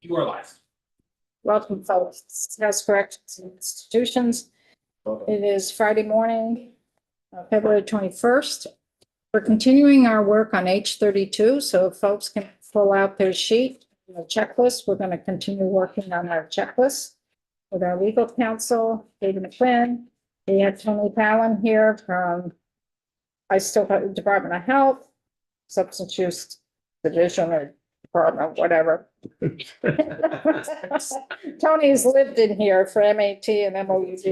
You are live. Welcome, folks. Discuss corrections and institutions. It is Friday morning, February 21st. We're continuing our work on H32, so if folks can pull out their sheet, the checklist. We're going to continue working on our checklist with our legal counsel, David McQuinn. We have Tony Fallon here from, I still got Department of Health, Substance Use Division or Department, whatever. Tony's lived in here for MAT and MOUD.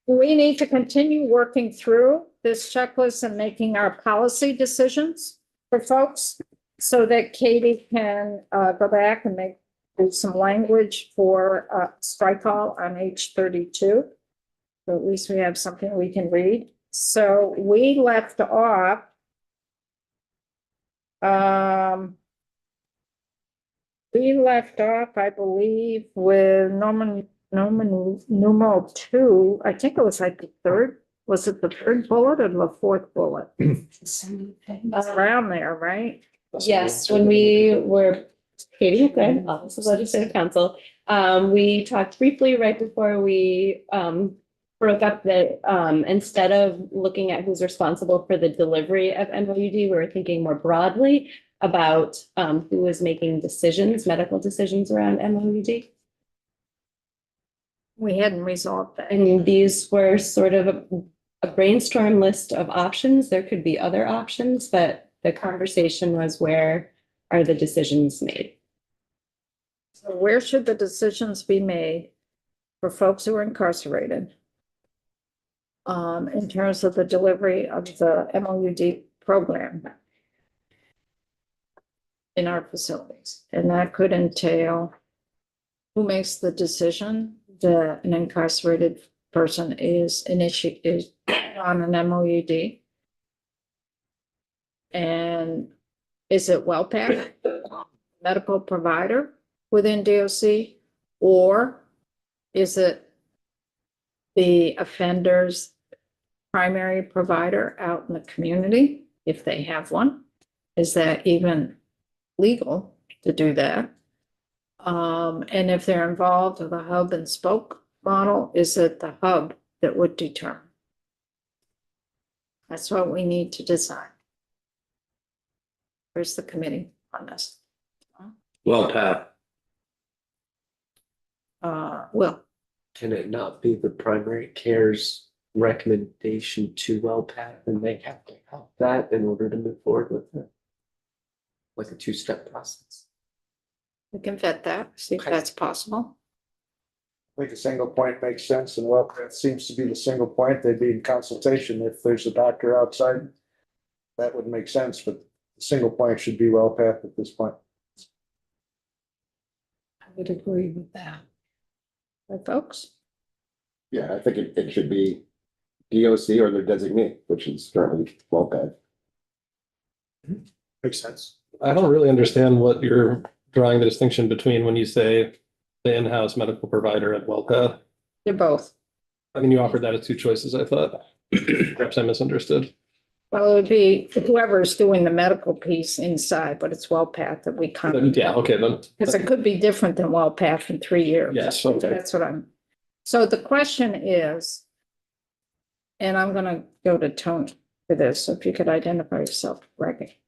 We need to continue working through this checklist and making our policy decisions for folks so that Katie can go back and do some language for strike all on H32. So at least we have something we can read. So we left off I believe, with numeral 2. I think it was like the third. Was it the third bullet or the fourth bullet? Around there, right? Yes, when we were Katie McQuinn, Office of Legislative Counsel, we talked briefly right before we broke up that instead of looking at who's responsible for the delivery of MOUD, we were thinking more broadly about who was making decisions, medical decisions around MOUD. We hadn't resolved that. And these were sort of a brainstorm list of options. There could be other options, but the conversation was, where are the decisions made? So where should the decisions be made for folks who are incarcerated in terms of the delivery of the MOUD program in our facilities? And that could entail who makes the decision that an incarcerated person is on an MOUD. And is it WellPAC, medical provider within DOC, or is it the offender's primary provider out in the community, if they have one? Is that even legal to do that? And if they're involved with a hub and spoke model, is it the hub that would determine? That's what we need to decide. Where's the committee on this? Well, Pat, Will, can it not be the primary care's recommendation to WellPAT, and they have to help that in order to move forward with it? Like a two-step process. we can vet that, see if Okay. that's possible. I think a single point makes sense, and well, that seems to be the single point. They'd be in consultation. If there's a doctor outside, that would make sense, but the single point should be WellPath at this point. I would agree with that. Right, folks? Yeah, I think it should be DOC or their designee, which is currently WellPAT. Makes sense. I don't really understand what you're drawing the distinction between when you say the in-house medical provider and WellPath. They're both. I mean, you offered that as two choices, I thought. Perhaps I misunderstood. Well, it would be whoever's doing the medical piece inside, but it's WellPath that we come. Yeah, okay, then. Because it could be different than WellPath in 3 years. Yes, okay. That's what so the question is, and I'm gonna go to Tony for this, so if you could identify yourself, Reggie.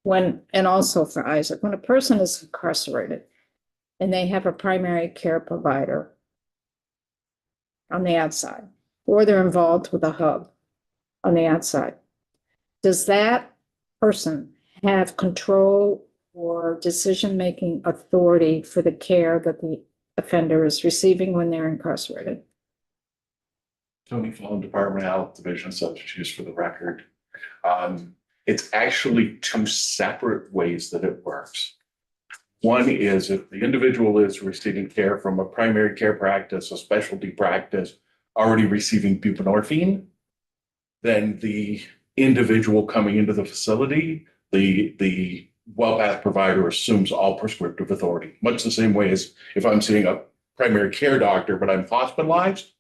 And also for Isaac, when a person is incarcerated and they have a primary care provider on the outside, or they're involved with a hub on the outside, does that person have control or decision-making authority for the care that the offender is receiving when they're incarcerated? Tony Fallon, Department of Health, Division of Substance Use, for the record. It's actually two separate ways that it works. One is if the individual is receiving care from a primary care practice, a specialty practice, already receiving buprenorphine, then the individual coming into the facility, the WellPath provider assumes all prescriptive authority, much the same way as if I'm seeing a primary care doctor, but I'm hospitalized,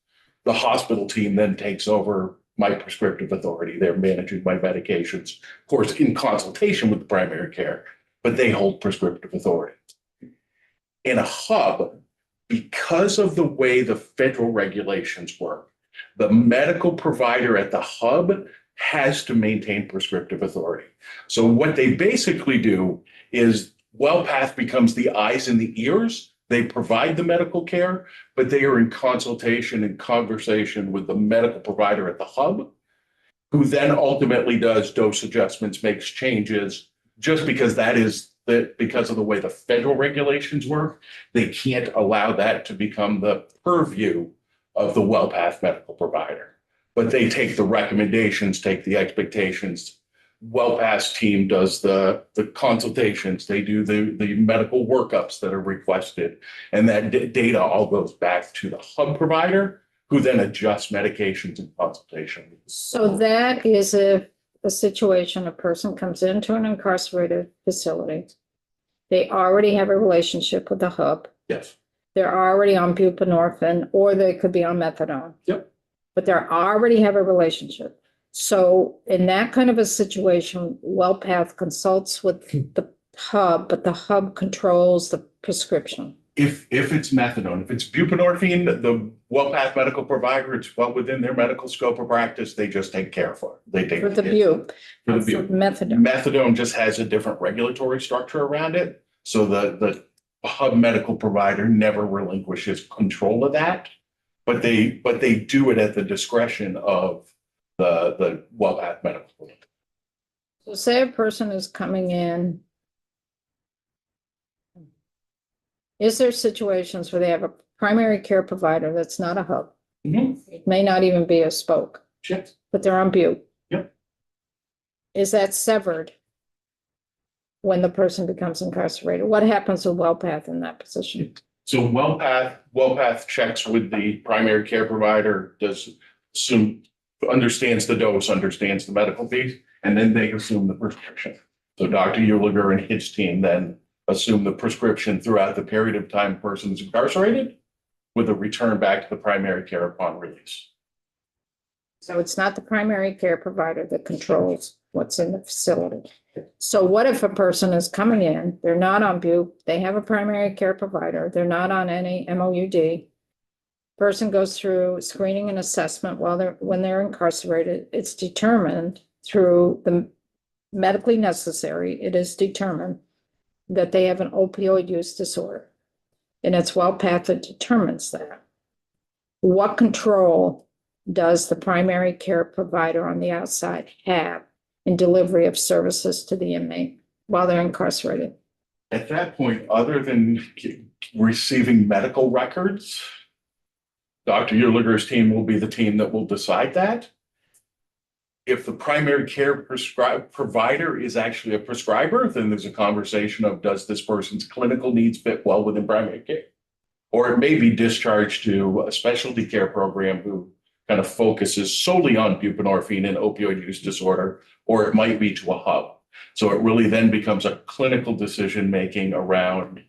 the hospital team then takes over my prescriptive authority. They're managing my medications, of course, in consultation with the primary care, but they hold prescriptive authority. In a hub, because of the way the federal regulations work, the medical provider at the hub has to maintain prescriptive authority. So what they basically do is WellPath becomes the eyes and the ears. They provide the medical care, but they are in consultation and conversation with the medical provider at the hub, who then ultimately does dose adjustments, makes changes, just because because of the way the federal regulations work, they can't allow that to become the purview of the WellPath medical provider. But they take the recommendations, take the expectations. WellPath's team does the consultations, they do the medical workups that are requested, and that data all goes back to the hub provider, who then adjusts medications in consultation. So that is if a situation, a person comes into an incarcerated facility. They already have a relationship with the hub. Yes. They're already on buprenorphine, or they could be on methadone. Yep. But they already have a relationship. So in that kind of a situation, WellPath consults with the hub, but the hub controls the prescription. If it's methadone, if it's buprenorphine, the WellPath medical provider, it's well within their medical scope of practice, they just take care for it. They take For the it. bupe. For the For bupe. methadone. Methadone just has a different regulatory structure around it. So the hub medical provider never relinquishes control of that. But they do it at the discretion of the WellPath medical provider. So say a person is coming in. Is there situations where they have a primary care provider that's not a hub? It may not even be a spoke, Shit. but they're on bupe. Yep. Is that severed when the person becomes incarcerated? What happens with WellPath in that position? So WellPath checks with the primary care provider, understands the dose, understands the medical piece, and then they assume the prescription. So Dr. Uliger and his team then assume the prescription throughout the period of time person is incarcerated, with a return back to the primary care upon release. So it's not the primary care provider that controls what's in the facility. So what if a person is coming in, they're not on bupe, they have a primary care provider, they're not on any MOUD. Person goes through screening and assessment when they're incarcerated. It's determined through the medically necessary, it is determined that they have an opioid use disorder. And it's WellPath that determines that. What control does the primary care provider on the outside have in delivery of services to the inmate while they're incarcerated? At that point, other than receiving medical records, Dr. Uliger's team will be the team that will decide that. If the primary care provider is actually a prescriber, then there's a conversation of, does this person's clinical needs fit well within primary care? Or it may be discharged to a specialty care program who kind of focuses solely on buprenorphine and opioid use disorder, or it might be to a hub. So it really then becomes a clinical decision-making around,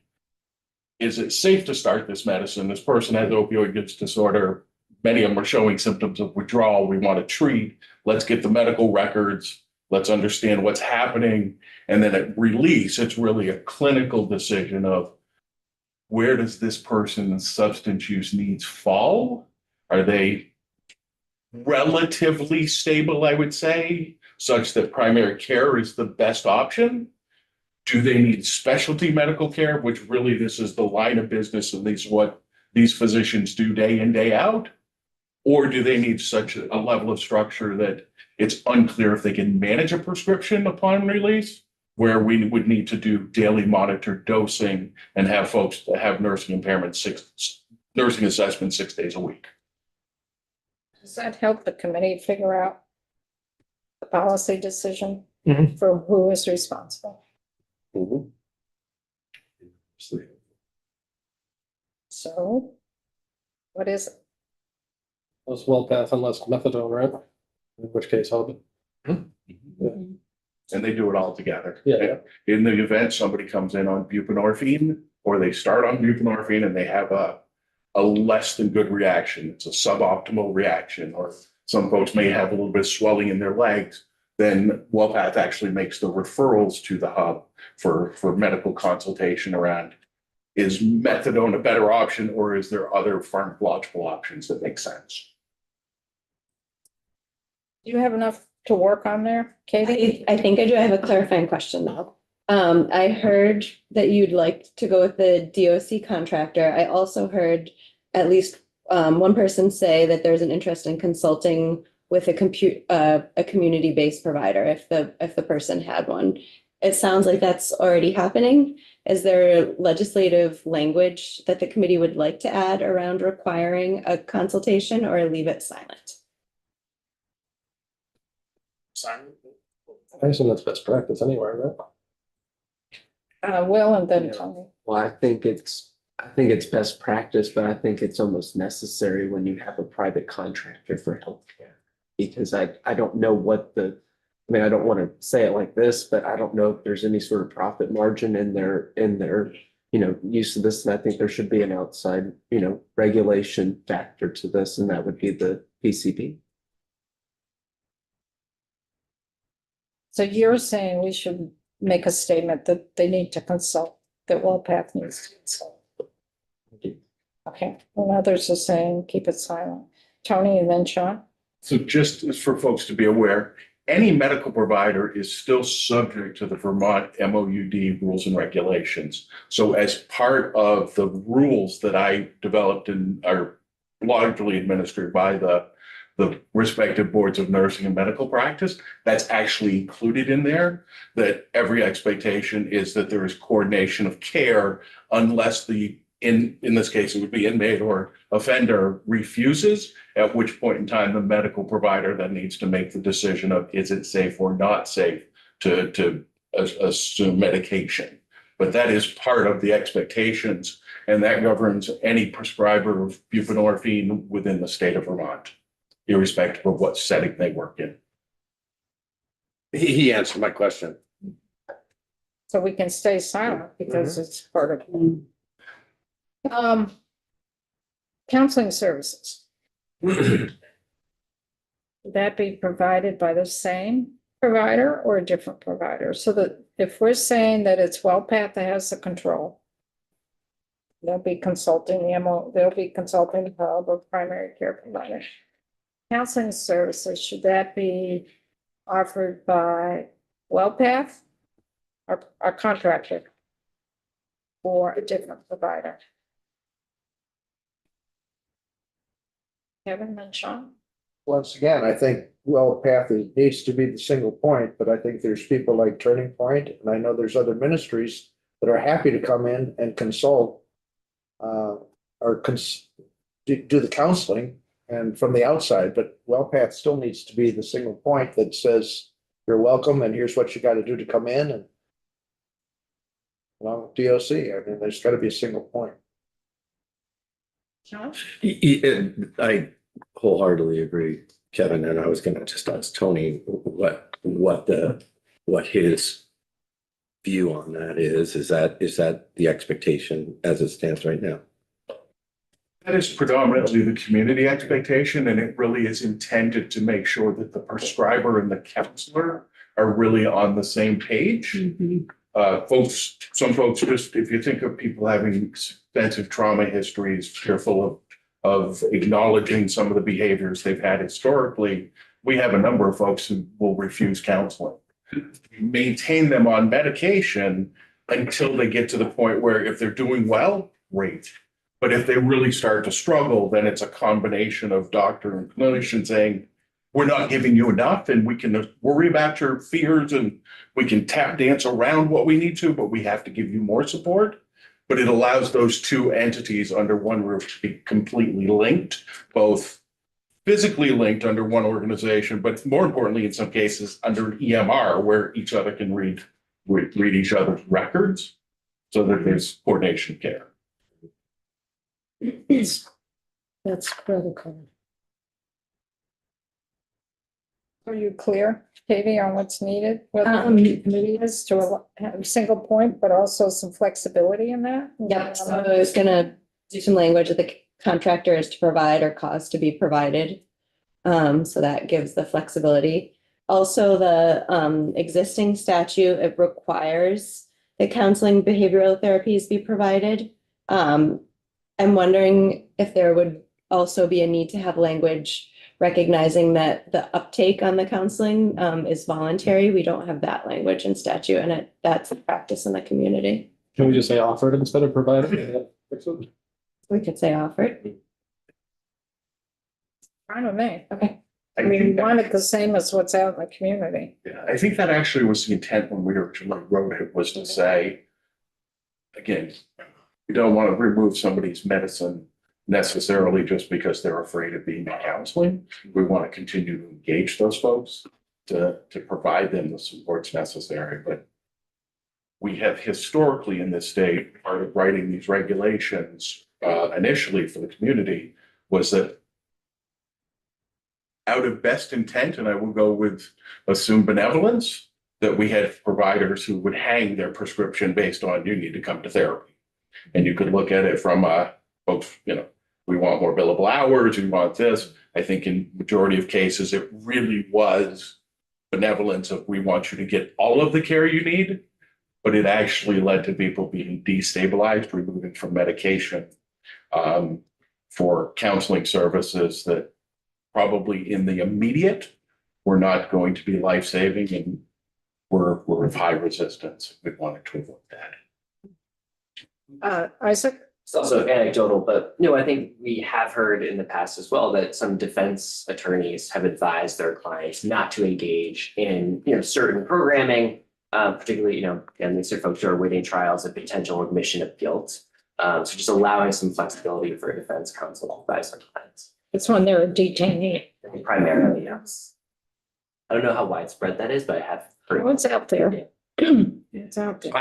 is it safe to start this medicine? This person has opioid use disorder. Many of them are showing symptoms of withdrawal. We want to treat. Let's get the medical records. Let's understand what's happening. And then at release, it's really a clinical decision of, where does this person's substance use needs fall? Are they relatively stable, I would say, such that primary care is the best option? Do they need specialty medical care, which really this is the line of business, and this is what these physicians do day in, day out? Or do they need such a level of structure that it's unclear if they can manage a prescription upon release, where we would need to do daily monitored dosing and have folks that have nursing nursing assessment 6 days a week? Does that help the committee figure out the policy decision Mhm. for who is responsible? So what is it? Less WellPath and less methadone, right? In which case, hub. And they do it all together. Yeah. In the event somebody comes in on buprenorphine, or they start on buprenorphine and they have a less than good reaction, it's a suboptimal reaction, or some folks may have a little bit of swelling in their legs, then WellPath actually makes the referrals to the hub for medical consultation around, is methadone a better option, or is there other pharmacological options that make sense? Do you have enough to work on there, Katie? I think I do have a clarifying question though. I heard that you'd like to go with the DOC contractor. I also heard at least one person say that there's an interest in consulting with a community-based provider if the person had one. It sounds like that's already happening. Is there legislative language that the committee would like to add around requiring a consultation or leave it silent? I assume that's best practice anywhere, right? Will and then Yeah. Tony. Well, I think it's best practice, but I think it's almost necessary when you have a private contractor for healthcare. Because I don't know I don't want to say it like this, but I don't know if there's any sort of profit margin in their, use of this. And I think there should be an outside, regulation factor to this, and that would be the PCP. So you're saying we should make a statement that they need to consult, that WellPath needs to consult. Okay, and others are saying keep it silent. Tony and then Sean? So just as for folks to be aware, any medical provider is still subject to the Vermont MOUD rules and regulations. So as part of the rules that I developed and are largely administered by the respective boards of nursing and medical practice, that's actually included in there, that every expectation is that there is coordination of care unless in this case, it would be inmate or offender refuses, at which point in time the medical provider then needs to make the decision of is it safe or not safe to assume medication. But that is part of the expectations, and that governs any prescriber of buprenorphine within the state of Vermont, irrespective of what setting they work in. He answered my question. So we can stay silent because it's part of. Counseling services. Would that be provided by the same provider or a different provider? So that if we're saying that it's WellPath that has the control, they'll be consulting they'll be consulting the hub or primary care provider. Counseling services, should that be offered by WellPath or a contractor or a different provider? Kevin and Sean? Once again, I think needs to be the single point, but I think there's people like Turning Point, and I know there's other ministries that are happy to come in and consult or do the counseling and from the outside, but WellPath still needs to be the single point that says you're welcome and here's what you got to do to come in and along with DOC. I mean, there's got to be a single point. Sean? I wholeheartely agree, Kevin, and I was gonna just ask Tony what his view on that is. Is that the expectation as it stands right now? That is predominantly the community expectation, and it really is intended to make sure that the prescriber and the counselor are really on the same page. Some folks just, if you think of people having extensive trauma histories, fearful of acknowledging some of the behaviors they've had historically, we have a number of folks who will refuse counseling. Maintain them on medication until they get to the point where if they're doing well, great. But if they really start to struggle, then it's a combination of doctor and clinician saying, we're not giving you enough and we can worry about your fears and we can tap dance around what we need to, but we have to give you more support. But it allows those two entities under one roof to be completely linked, both physically linked under one organization, but more importantly, in some cases, under an EMR where each other can read each other's records so that there's coordination of care. That's critical. Are you clear, Katie, on what's needed? What the committee is to have a single point, but also some flexibility in that? Yep, so I was gonna do some language that the contractor is to provide or cause to be provided. So that gives the flexibility. Also, the existing statute, it requires that counseling behavioral therapies be provided. I'm wondering if there would also be a need to have language recognizing that the uptake on the counseling is voluntary. We don't have that language in statute, and that's a practice in the community. Can we just say offered instead of provided? We could say offered. Fine with me. Okay. I mean, we want it the same as what's out in the community. Yeah, I think that actually was the intent when we originally wrote it, was to say, again, we don't want to remove somebody's medicine necessarily just because they're afraid of being in counseling. We want to continue to engage those folks to provide them the supports necessary, but we have historically in this state, part of writing these regulations initially for the community was that out of best intent, and I will go with assumed benevolence, that we had providers who would hang their prescription based on you need to come to therapy. And you could look at it from folks, we want more billable hours, we want this. I think in majority of cases, it really was benevolence of we want you to get all of the care you need, but it actually led to people being destabilized, removing from medication for counseling services that probably in the immediate were not going to be life-saving and were of high resistance. We wanted to avoid that. Isaac? It's also anecdotal, but I think we have heard in the past as well that some defense attorneys have advised their clients not to engage in, certain programming, particularly, and these are folks who are waiting trials of potential admission of guilt. So just allowing some flexibility for a defense counsel to advise their clients. It's when they're a detainee. I think primarily, yes. I don't know how widespread that is, but I have heard. Oh, it's out there. It's out there.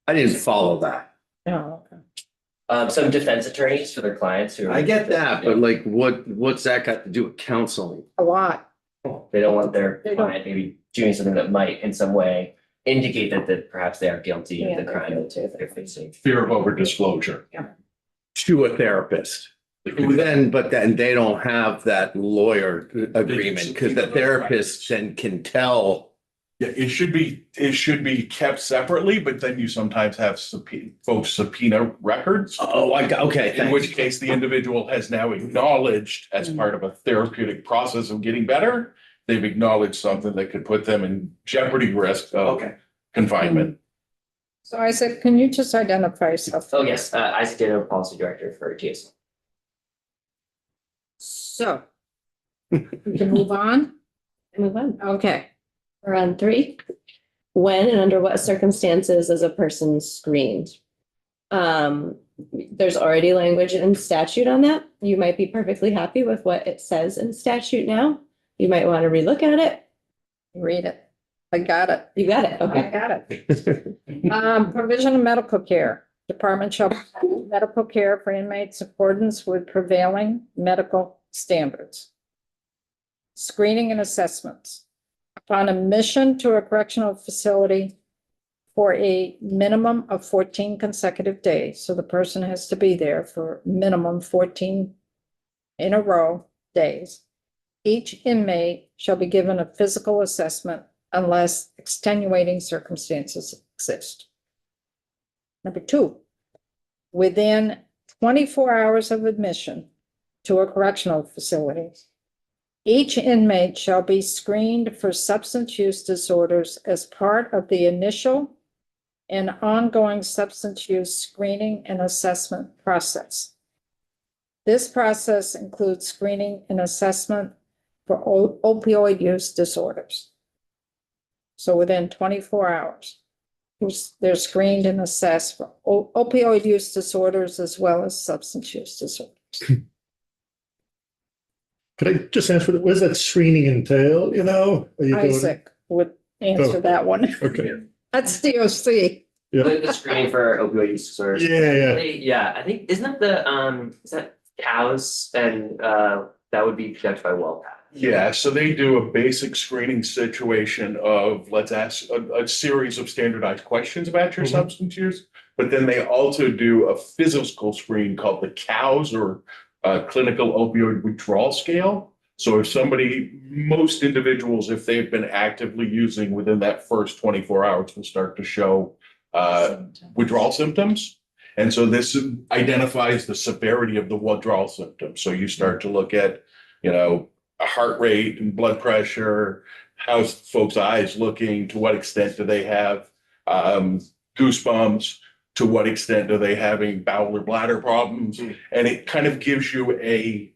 I didn't follow that. No, okay. Some defense attorneys for their clients who. I get that, but like, what's that got to do with counseling? A lot. They don't want their They don't- client maybe doing something that might in some way indicate that perhaps they are guilty Yeah, of the they're crime guilty that of they're it. facing. Fear of over disclosure. To a therapist. Who then, but then they don't have that lawyer agreement because the therapist then can tell. Yeah, it should be kept separately, but then you sometimes have folks subpoena records. Oh, okay, In which thanks. case the individual has now acknowledged as part of a therapeutic process of getting better, they've acknowledged something that could put them in jeopardy risk of Okay. confinement. So Isaac, can you just identify yourself? Oh, yes, Isaac Dano, Policy Director for TSL. So we can move on. Move on. Okay. We're on 3. When and under what circumstances is a person screened? There's already language in statute on that. You might be perfectly happy with what it says in statute now. You might want to relook at it. Read it. I got it. You got it. I Okay. got it. Provision of medical care. Department shall provide medical care for inmates in accordance with prevailing medical standards. Screening and assessments. Upon admission to a correctional facility for a minimum of 14 consecutive days, so the person has to be there for minimum 14 in a row days. Each inmate shall be given a physical assessment unless extenuating circumstances exist. Number 2, within 24 hours of admission to a correctional facility, each inmate shall be screened for substance use disorders as part of the initial and ongoing substance use screening and assessment process. This process includes screening and assessment for opioid use disorders. So within 24 hours, they're screened and assessed for opioid use disorders as well as substance use disorders. Could I just ask, what does that screening entail, Are you doing- Isaac would answer that one. Okay, That's DOC. yeah, The screening for opioid use disorders. yeah. Yeah, I think, isn't that is that cows and that would be conducted by WellPath? Yeah, so they do a basic screening situation of, let's ask a series of standardized questions about your Mhm. substance use. But then they also do a physical screen called the COWS or clinical opioid withdrawal scale. So if most individuals, if they've been actively using within that first 24 hours, will start to show withdrawal symptoms. And so this identifies the severity of the withdrawal symptoms. So you start to look at, a heart rate and blood pressure, how's folks' eyes looking, to what extent do they have goosebumps, to what extent are they having bowel or bladder problems? And it kind of gives you a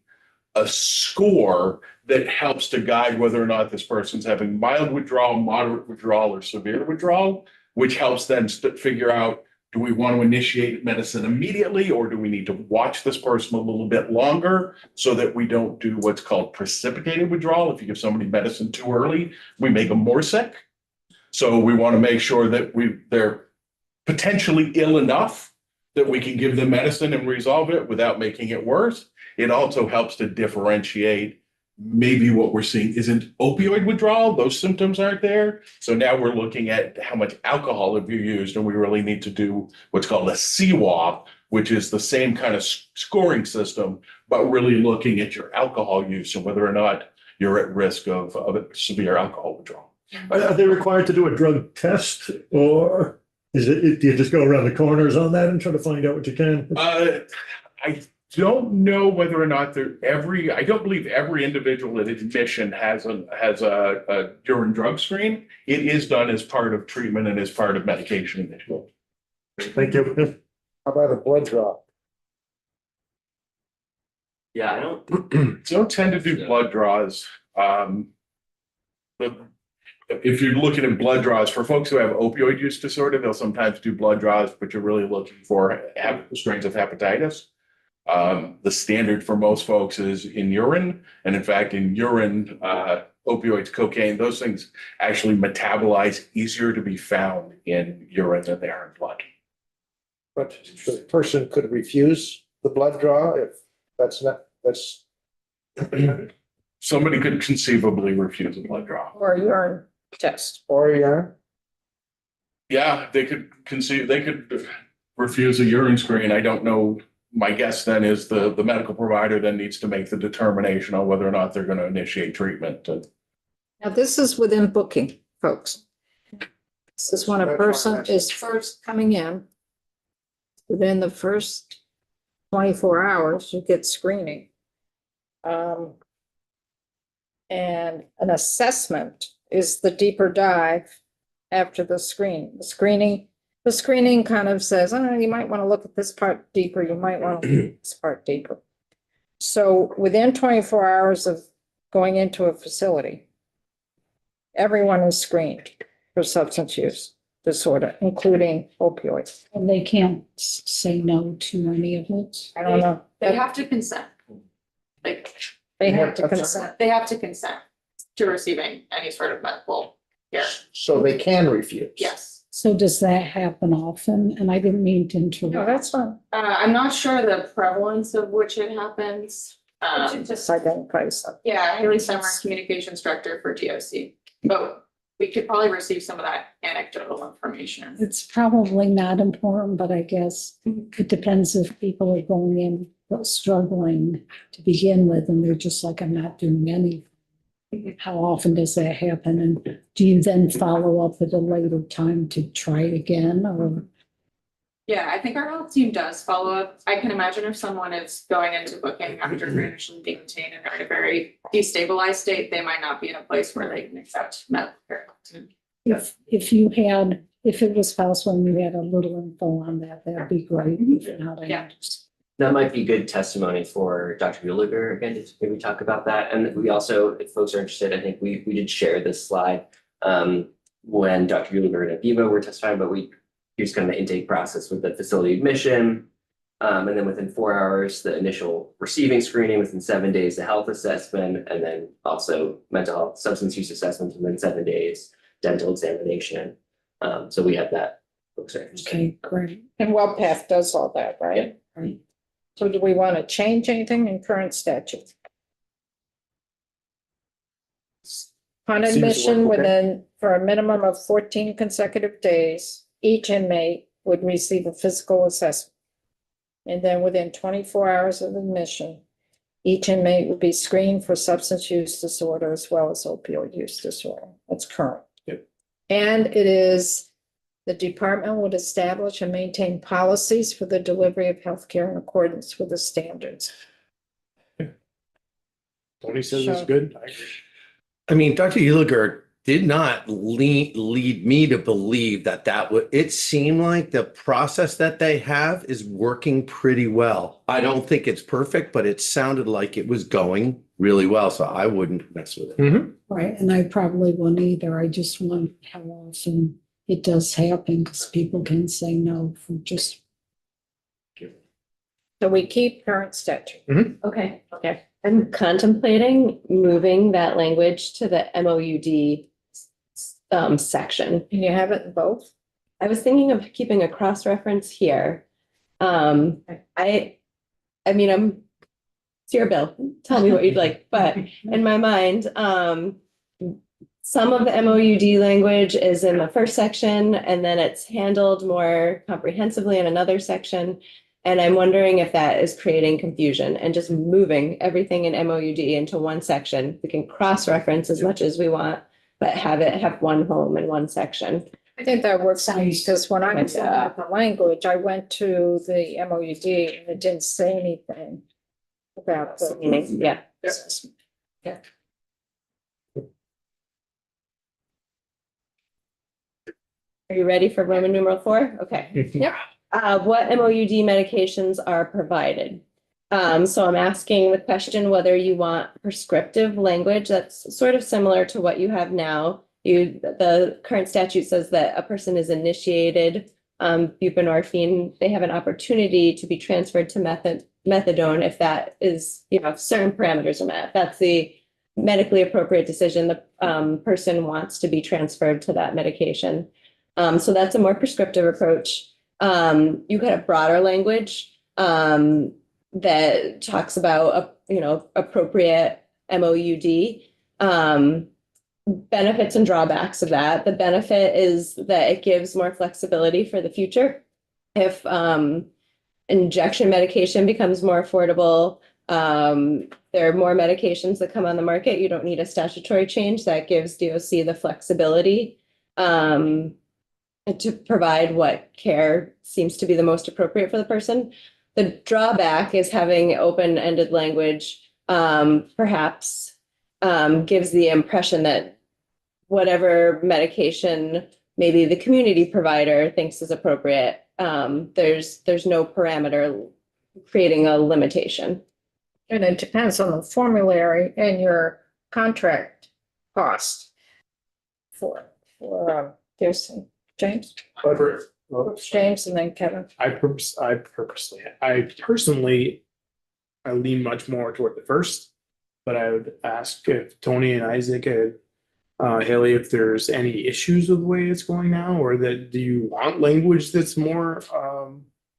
score that helps to guide whether or not this person's having mild withdrawal, moderate withdrawal, or severe withdrawal, which helps then figure out, do we want to initiate medicine immediately, or do we need to watch this person a little bit longer so that we don't do what's called precipitated withdrawal? If you give somebody medicine too early, we make them more sick. So we want to make sure that they're potentially ill enough that we can give them medicine and resolve it without making it worse. It also helps to differentiate maybe what we're seeing isn't opioid withdrawal. Those symptoms aren't there. So now we're looking at how much alcohol have you used, and we really need to do what's called a CWAP, which is the same kind of scoring system, but really looking at your alcohol use and whether or not you're at risk of severe alcohol withdrawal. Are they required to do a drug test, or is it, do you just go around the corners on that and try to find out what you can? I don't know whether or not I don't believe every individual at admission has a urine drug screen. It is done as part of treatment and as part of medication initially. Thank you. How about a blood draw? Yeah, I don't Tend to do blood draws. If you're looking at blood draws for folks who have opioid use disorder, they'll sometimes do blood draws, but you're really looking for strains of hepatitis. The standard for most folks is in urine. And in fact, in urine, opioids, cocaine, those things actually metabolize easier to be found in urine than they are in blood. But the person could refuse the blood draw if that's. Somebody could conceivably refuse a blood draw. Or a urine test. Or, yeah, Yeah, they could refuse a urine screen. I don't know. My guess then is the medical provider then needs to make the determination on whether or not they're going to initiate treatment. Now, this is within booking, folks. This is when a person is first coming in. Within the first 24 hours, you get screening. And an assessment is the deeper dive after the screen. The screening kind of says, oh, you might want to look at this part deeper. You might want to look at this part deeper. So within 24 hours of going into a facility, everyone is screened for substance use disorder, including opioids. And they can't say no to any of it. I don't know. They have to consent. Like, They have to consent. they have to consent to receiving any sort of medical care. so they can refuse. Yes. So does that happen often? And I didn't mean to interrupt. No, that's fine. I'm not sure the prevalence of which it happens. Just identify something. Yeah, Haley Summer, communications director for DOC, but we could probably receive some of that anecdotal information. It's probably not important, but I guess it depends if people are going in struggling to begin with and they're just like, I'm not doing anything. How often does that happen? And do you then follow up at a later time to try again, or? Yeah, I think our health team does follow up. I can imagine if someone is going into booking after initially being detained and are in a very destabilized state, they might not be in a place where they can accept medical care. If it was possible and you had a little info on that, that'd be great. If not, I Yeah. understand. That might be good testimony for Dr. Buehliger again, to maybe talk about that. And we also, if folks are interested, I think we did share this slide when Dr. Buehliger and Abiba were testifying, but here's kind of the intake process with the facility admission. And then within 4 hours, the initial receiving screening, within 7 days, the health assessment, and then also mental health substance use assessment, and then 7 days, dental examination. So we have that. Folks are interested. Okay, great. And WellPath does all that, right? Right. So do we want to change anything in current statute? On Seems to admission work okay. within, for a minimum of 14 consecutive days, each inmate would receive a physical assessment. And then within 24 hours of admission, each inmate would be screened for substance use disorder as well as opioid use disorder. That's current. Yep. And it is The department would establish and maintain policies for the delivery of healthcare in accordance with the standards. Tony says Sure. it's good. I agree. I mean, Dr. Uliger did not lead me to believe that would, it seemed like the process that they have is working pretty well. I don't think it's perfect, but it sounded like it was going really well, so I wouldn't mess with it. Right, and I probably wouldn't either. I just wonder how often it does happen because people can say no for just. So we keep current statute. Okay. I'm contemplating moving that language to the MOUD section. Can you have it in both? I was thinking of keeping a cross-reference here. I mean, it's your bill. Tell me what you'd like, but in my mind, some of the MOUD language is in the first section and then it's handled more comprehensively in another section. And I'm wondering if that is creating confusion and just moving everything in MOUD into one section. We can cross-reference as much as we want, but have one home in one section. I think that works for me because when I was looking at the language, I went to the MOUD and it didn't say anything about the. Meaning, yeah. Yeah. Are you ready for Roman numeral 4? Okay. Yep. What MOUD medications are provided? So I'm asking the question whether you want prescriptive language that's sort of similar to what you have now. The current statute says that a person is initiated buprenorphine. They have an opportunity to be transferred to methadone if that is, certain parameters are met. If that's the medically appropriate decision, the person wants to be transferred to that medication. So that's a more prescriptive approach. You could have broader language that talks about, appropriate MOUD, benefits and drawbacks of that. The benefit is that it gives more flexibility for the future. If injection medication becomes more affordable, there are more medications that come on the market. You don't need a statutory change. That gives DOC the flexibility to provide what care seems to be the most appropriate for the person. The drawback is having open-ended language, perhaps gives the impression that whatever medication maybe the community provider thinks is appropriate, there's no parameter creating a limitation. And it depends on the formulary and your contract cost for there's James, James, and then Kevin. I personally lean much more toward the first, but I would ask if Tony and Isaac had Haley, if there's any issues with the way it's going now, or that do you want language that's more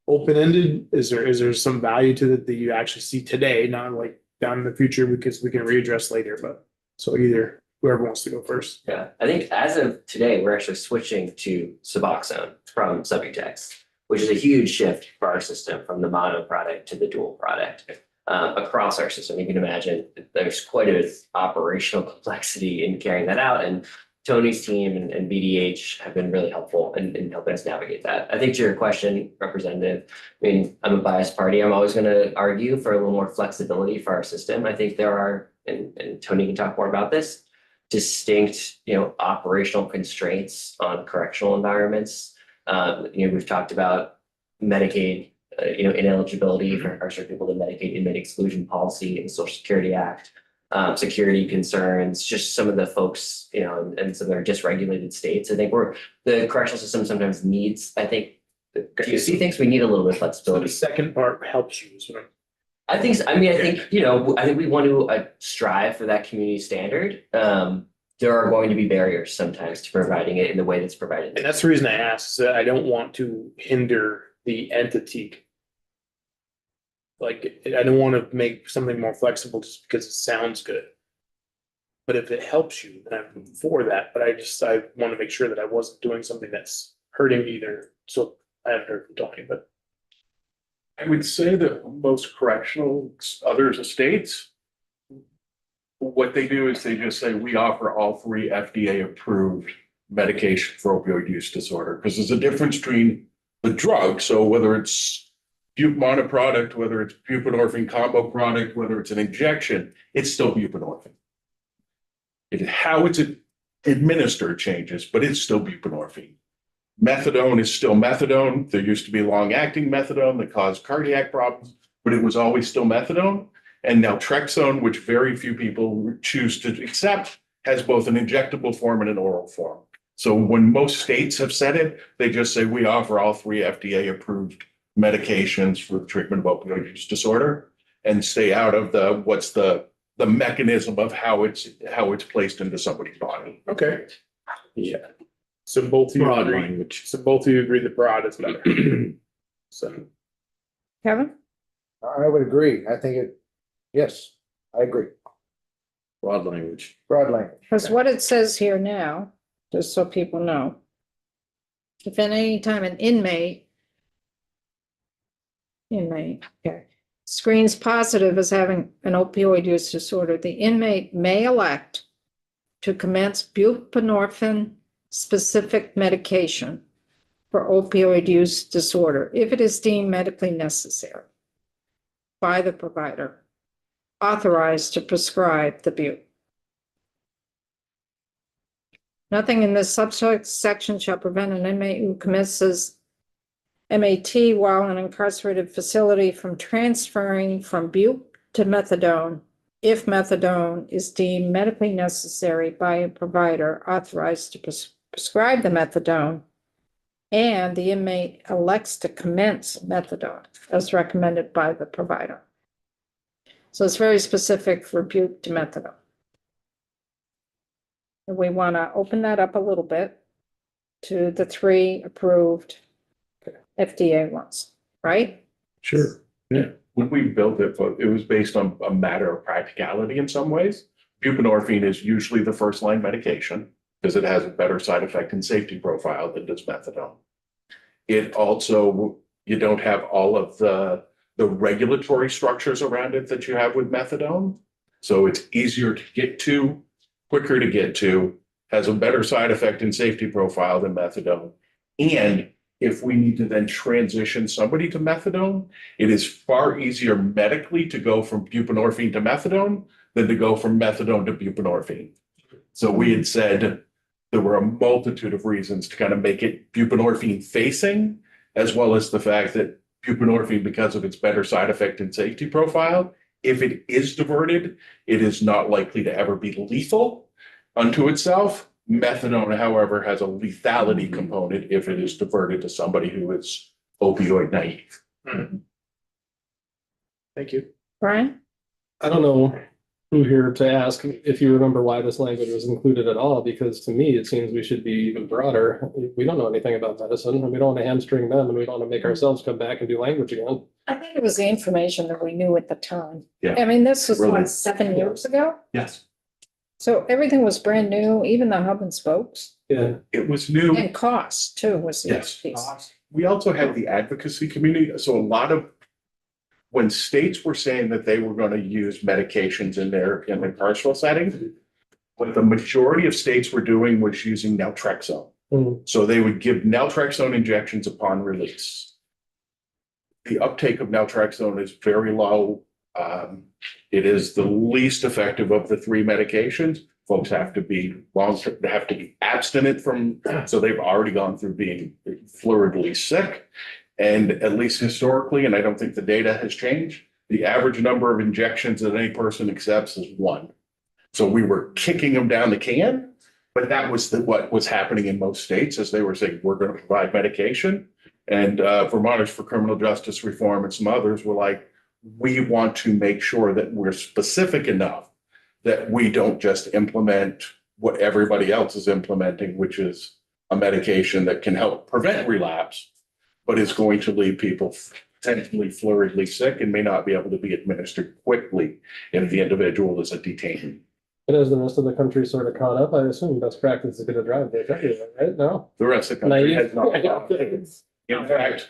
open-ended? Is there some value to it that you actually see today, not like down in the future because we can readdress later, but so either whoever wants to go first. Yeah, I think as of today, we're actually switching to Suboxone from Subutex, which is a huge shift for our system from the mono product to the dual product. Across our system, you can imagine there's quite a bit of operational complexity in carrying that out, and Tony's team and BDH have been really helpful in helping us navigate that. I think to your question, Representative, I mean, I'm a biased party. I'm always going to argue for a little more flexibility for our system. I think there are, and Tony can talk more about this, distinct, operational constraints on correctional environments. We've talked about Medicaid, ineligibility for certain people to Medicaid inmate exclusion policy in the Social Security Act, security concerns, just some of the folks, and some of their dysregulated states. I think the correctional system sometimes needs, do you see things we need a little bit of So flexibility? the second part helps you. I think, I think we want to strive for that community standard. There are going to be barriers sometimes to providing it in the way that's provided. And that's the reason I asked, is that I don't want to hinder the entity. Like, I don't want to make something more flexible just because it sounds good. But if it helps you, then I'm for that. But I want to make sure that I wasn't doing something that's hurting either. So I haven't heard from Tony, but I would say that most correctional other states, what they do is they just say, we offer all 3 FDA approved medication for opioid use disorder, because there's a difference between the drug. So whether it's buprenorphine product, whether it's buprenorphine combo product, whether it's an injection, it's still buprenorphine. How it's administered changes, but it's still buprenorphine. Methadone is still methadone. There used to be long-acting methadone that caused cardiac problems, but it was always still methadone. And naltrexone, which very few people choose to accept, has both an injectable form and an oral form. So when most states have said it, they just say we offer all 3 FDA-approved medications for the treatment of opioid use disorder, and stay out of the mechanism of how it's placed into somebody's body. Okay, Yeah. so both of you Broad agree, language. so both of you agree that broad is better. So, Kevin? I would agree. I think yes, I agree. Broad language. Broad language. Because what it says here now, just so people know, if at any time an inmate, okay, screens positive as having an opioid use disorder, the inmate may elect to commence buprenorphine specific medication for opioid use disorder if it is deemed medically necessary by the provider authorized to prescribe the bupe. Nothing in this subsection shall prevent an inmate who commences MAT while in an incarcerated facility from transferring from bupe to methadone if methadone is deemed medically necessary by a provider authorized to prescribe the methadone, and the inmate elects to commence methadone as recommended by the provider. So it's very specific for bupe to methadone. And we want to open that up a little bit to the 3 approved FDA ones, right? sure. When we built it, it was based on a matter of practicality in some ways. Buprenorphine is usually the first line medication because it has a better side effect and safety profile than does methadone. It also, you don't have all of the regulatory structures around it that you have with methadone. So it's easier to get to, quicker to get to, has a better side effect and safety profile than methadone. And if we need to then transition somebody to methadone, it is far easier medically to go from buprenorphine to methadone than to go from methadone to buprenorphine. So we had said there were a multitude of reasons to kind of make it buprenorphine facing, as well as the fact that buprenorphine, because of its better side effect and safety profile, if it is diverted, it is not likely to ever be lethal unto itself. Methadone, however, has a lethality component if it is diverted to somebody who is opioid naive. Thank you. Brian? I don't know who here to ask if you remember why this language was included at all, because to me, it seems we should be even broader. We don't know anything about medicine, and we don't want to hamstring them, and we don't want to make ourselves come back and do language again. I think it was the information that we knew at the time. Yeah. I mean, this was Really. what, 7 years ago? Yes. So everything was brand new, even the hub and spokes, Yeah. It was new. and cost too was the other Yes. piece. We also had the advocacy community. So a lot of, when states were saying that they were going to use medications in the carceral setting, what the majority of states were doing was using naltrexone. Mhm. So they would give naltrexone injections upon release. The uptake of naltrexone is very low. It is the least effective of the 3 medications. Folks have to be abstinent from, so they've already gone through being fluidly sick. And at least historically, and I don't think the data has changed, the average number of injections that any person accepts is 1. So we were kicking them down the can, but that was what was happening in most states as they were saying, we're going to provide medication. And Vermonters for Criminal Justice Reform and some others were like, we want to make sure that we're specific enough that we don't just implement what everybody else is implementing, which is a medication that can help prevent relapse, but is going to leave people potentially fluidly sick and may not be able to be administered quickly if the individual is a detainee. But as the rest of the country sort of caught up, I assume best practice is going to drive this everywhere, right? No? The rest of the country has not. Naive. In fact,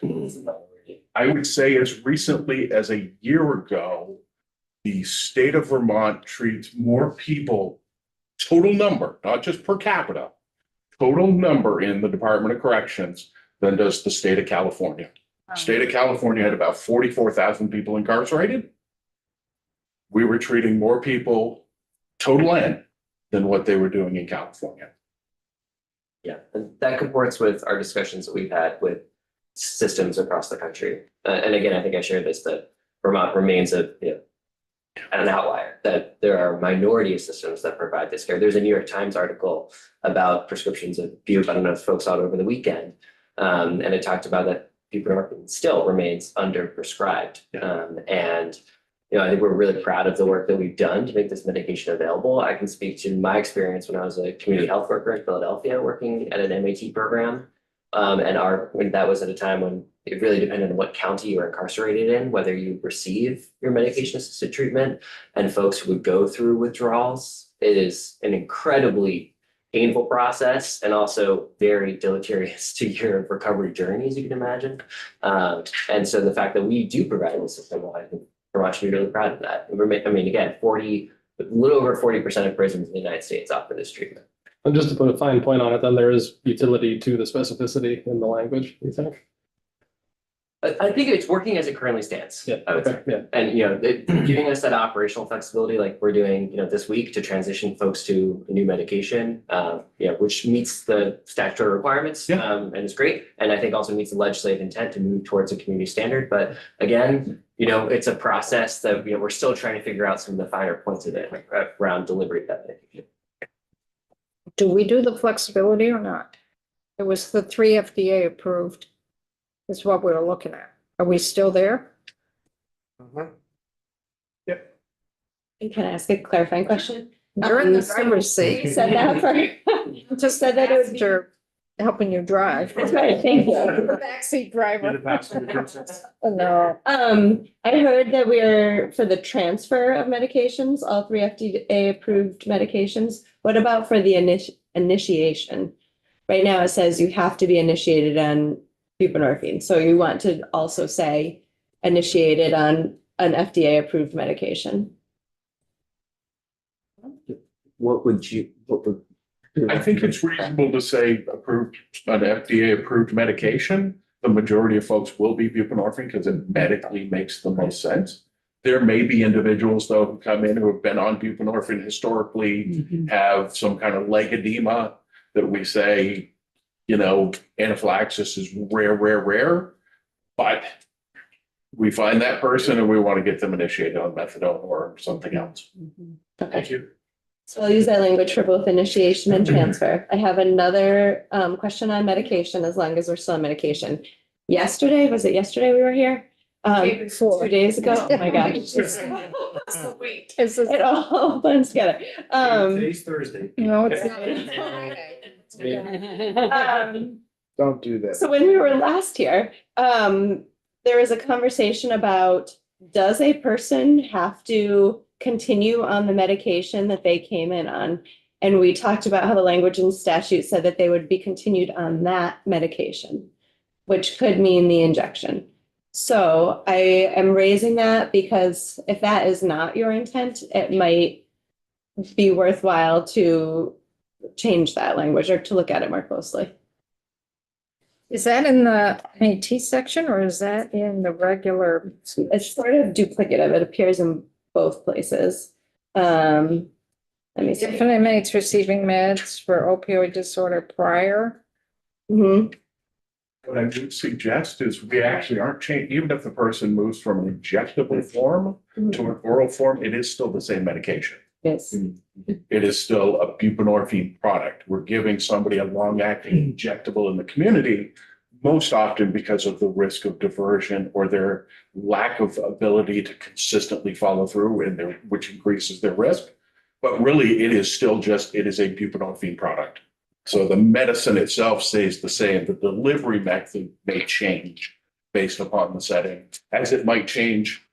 I would say as recently as a year ago, the state of Vermont treats more people, total number, not just per capita, total number in the Department of Corrections than does the state of California. State of California had about 44,000 people incarcerated. We were treating more people total N than what they were doing in California. Yeah, and that comports with our discussions that we've had with systems across the country. And again, I think I shared this, that Vermont remains an outlier, that there are minority of systems that provide this care. There's a New York Times article about prescriptions of bupe. I don't know if folks saw it over the weekend. And it talked about that buprenorphine still remains underprescribed. And I think we're really proud of the work that we've done to make this medication available. I can speak to my experience when I was a community health worker in Philadelphia, working at an MAT program. When that was at a time when it really depended on what county you were incarcerated in, whether you receive your medication assisted treatment, and folks who would go through withdrawals. It is an incredibly painful process and also very deleterious to your recovery journey, as you can imagine. And so the fact that we do provide this system, well, I think Vermont should be really proud of that. I mean, again, a little over 40% of prisons in the United States offer this treatment. And just to put a fine point on it, then there is utility to the specificity in the language, you think? I think it's working as it currently stands. Yeah, I would say. yeah. And, giving us that operational flexibility like we're doing, this week to transition folks to a new medication, which meets the statutory requirements. And it's great. And I think also meets the legislative intent to move towards a community standard. But again, it's a process that, we're still trying to figure out some of the finer points of it around delivery of that medication. Do we do the flexibility or not? It was the 3 FDA approved is what we were looking at. Are we still there? Yep. And can I ask a clarifying question? You're in the So driver's seat. you said that for, Just said that it would be- after helping you drive. That's right, thank you. The backseat driver. No. I heard that we're for the transfer of medications, all 3 FDA approved medications. What about for the initiation? Right now it says you have to be initiated on buprenorphine. So you want to also say initiated on an FDA approved medication. What would? I think it's reasonable to say approved, an FDA approved medication. The majority of folks will be buprenorphine because it medically makes the most sense. There may be individuals though who come in who have been on buprenorphine historically, have some kind of leg edema that we say, anaphylaxis is rare, but we find that person and we want to get them initiated on methadone or something else. Thank you. So I'll use that language for both initiation and transfer. I have another question on medication, as long as we're still on medication. Was it yesterday we were here? 2 days ago? Oh my gosh. Wait. It all blends together. Today's Thursday. No, it's not. Don't do that. So when we were last here, there was a conversation about, does a person have to continue on the medication that they came in on? And we talked about how the language in statute said that they would be continued on that medication, which could mean the injection. So I am raising that because if that is not your intent, it might be worthwhile to change that language or to look at it more closely. Is that in the MAT section or is that in the regular? It's sort of duplicative. It appears in both places. Let me see. If an inmate's receiving meds for opioid disorder prior. Mhm. What I would suggest is we actually aren't changing, even if the person moves from an injectable form to an oral form, it is still the same medication. Yes. It is still a buprenorphine product. We're giving somebody a long-acting injectable in the community, most often because of the risk of diversion or their lack of ability to consistently follow through, which increases their risk. But really, it is still it is a buprenorphine product. So the medicine itself stays the same. The delivery method may change based upon the setting, as it might change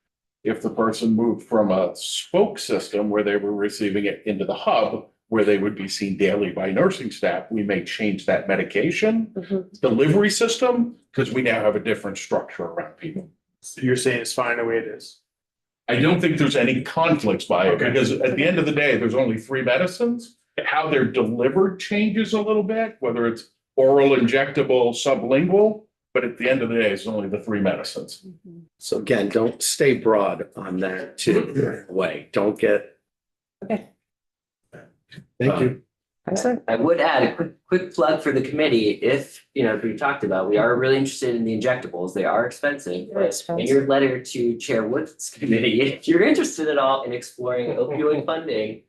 if the person moved from a spoke system where they were receiving it into the hub, where they would be seen daily by nursing staff. We may change that medication delivery system because we now have a different structure around people. So you're saying it's fine the way it is? I don't think there's any conflicts by it Okay. because at the end of the day, there's only 3 medicines. How they're delivered changes a little bit, whether it's oral, injectable, sublingual, but at the end of the day, it's only the three medicines. So again, don't stay broad on that too, way, don't get. Thank you. I would add a quick plug for the committee. If, as we talked about, we are really interested in the injectables. They are expensive. They're But in expensive. your letter to Chair Wood's committee, if you're interested at all in exploring opioid funding,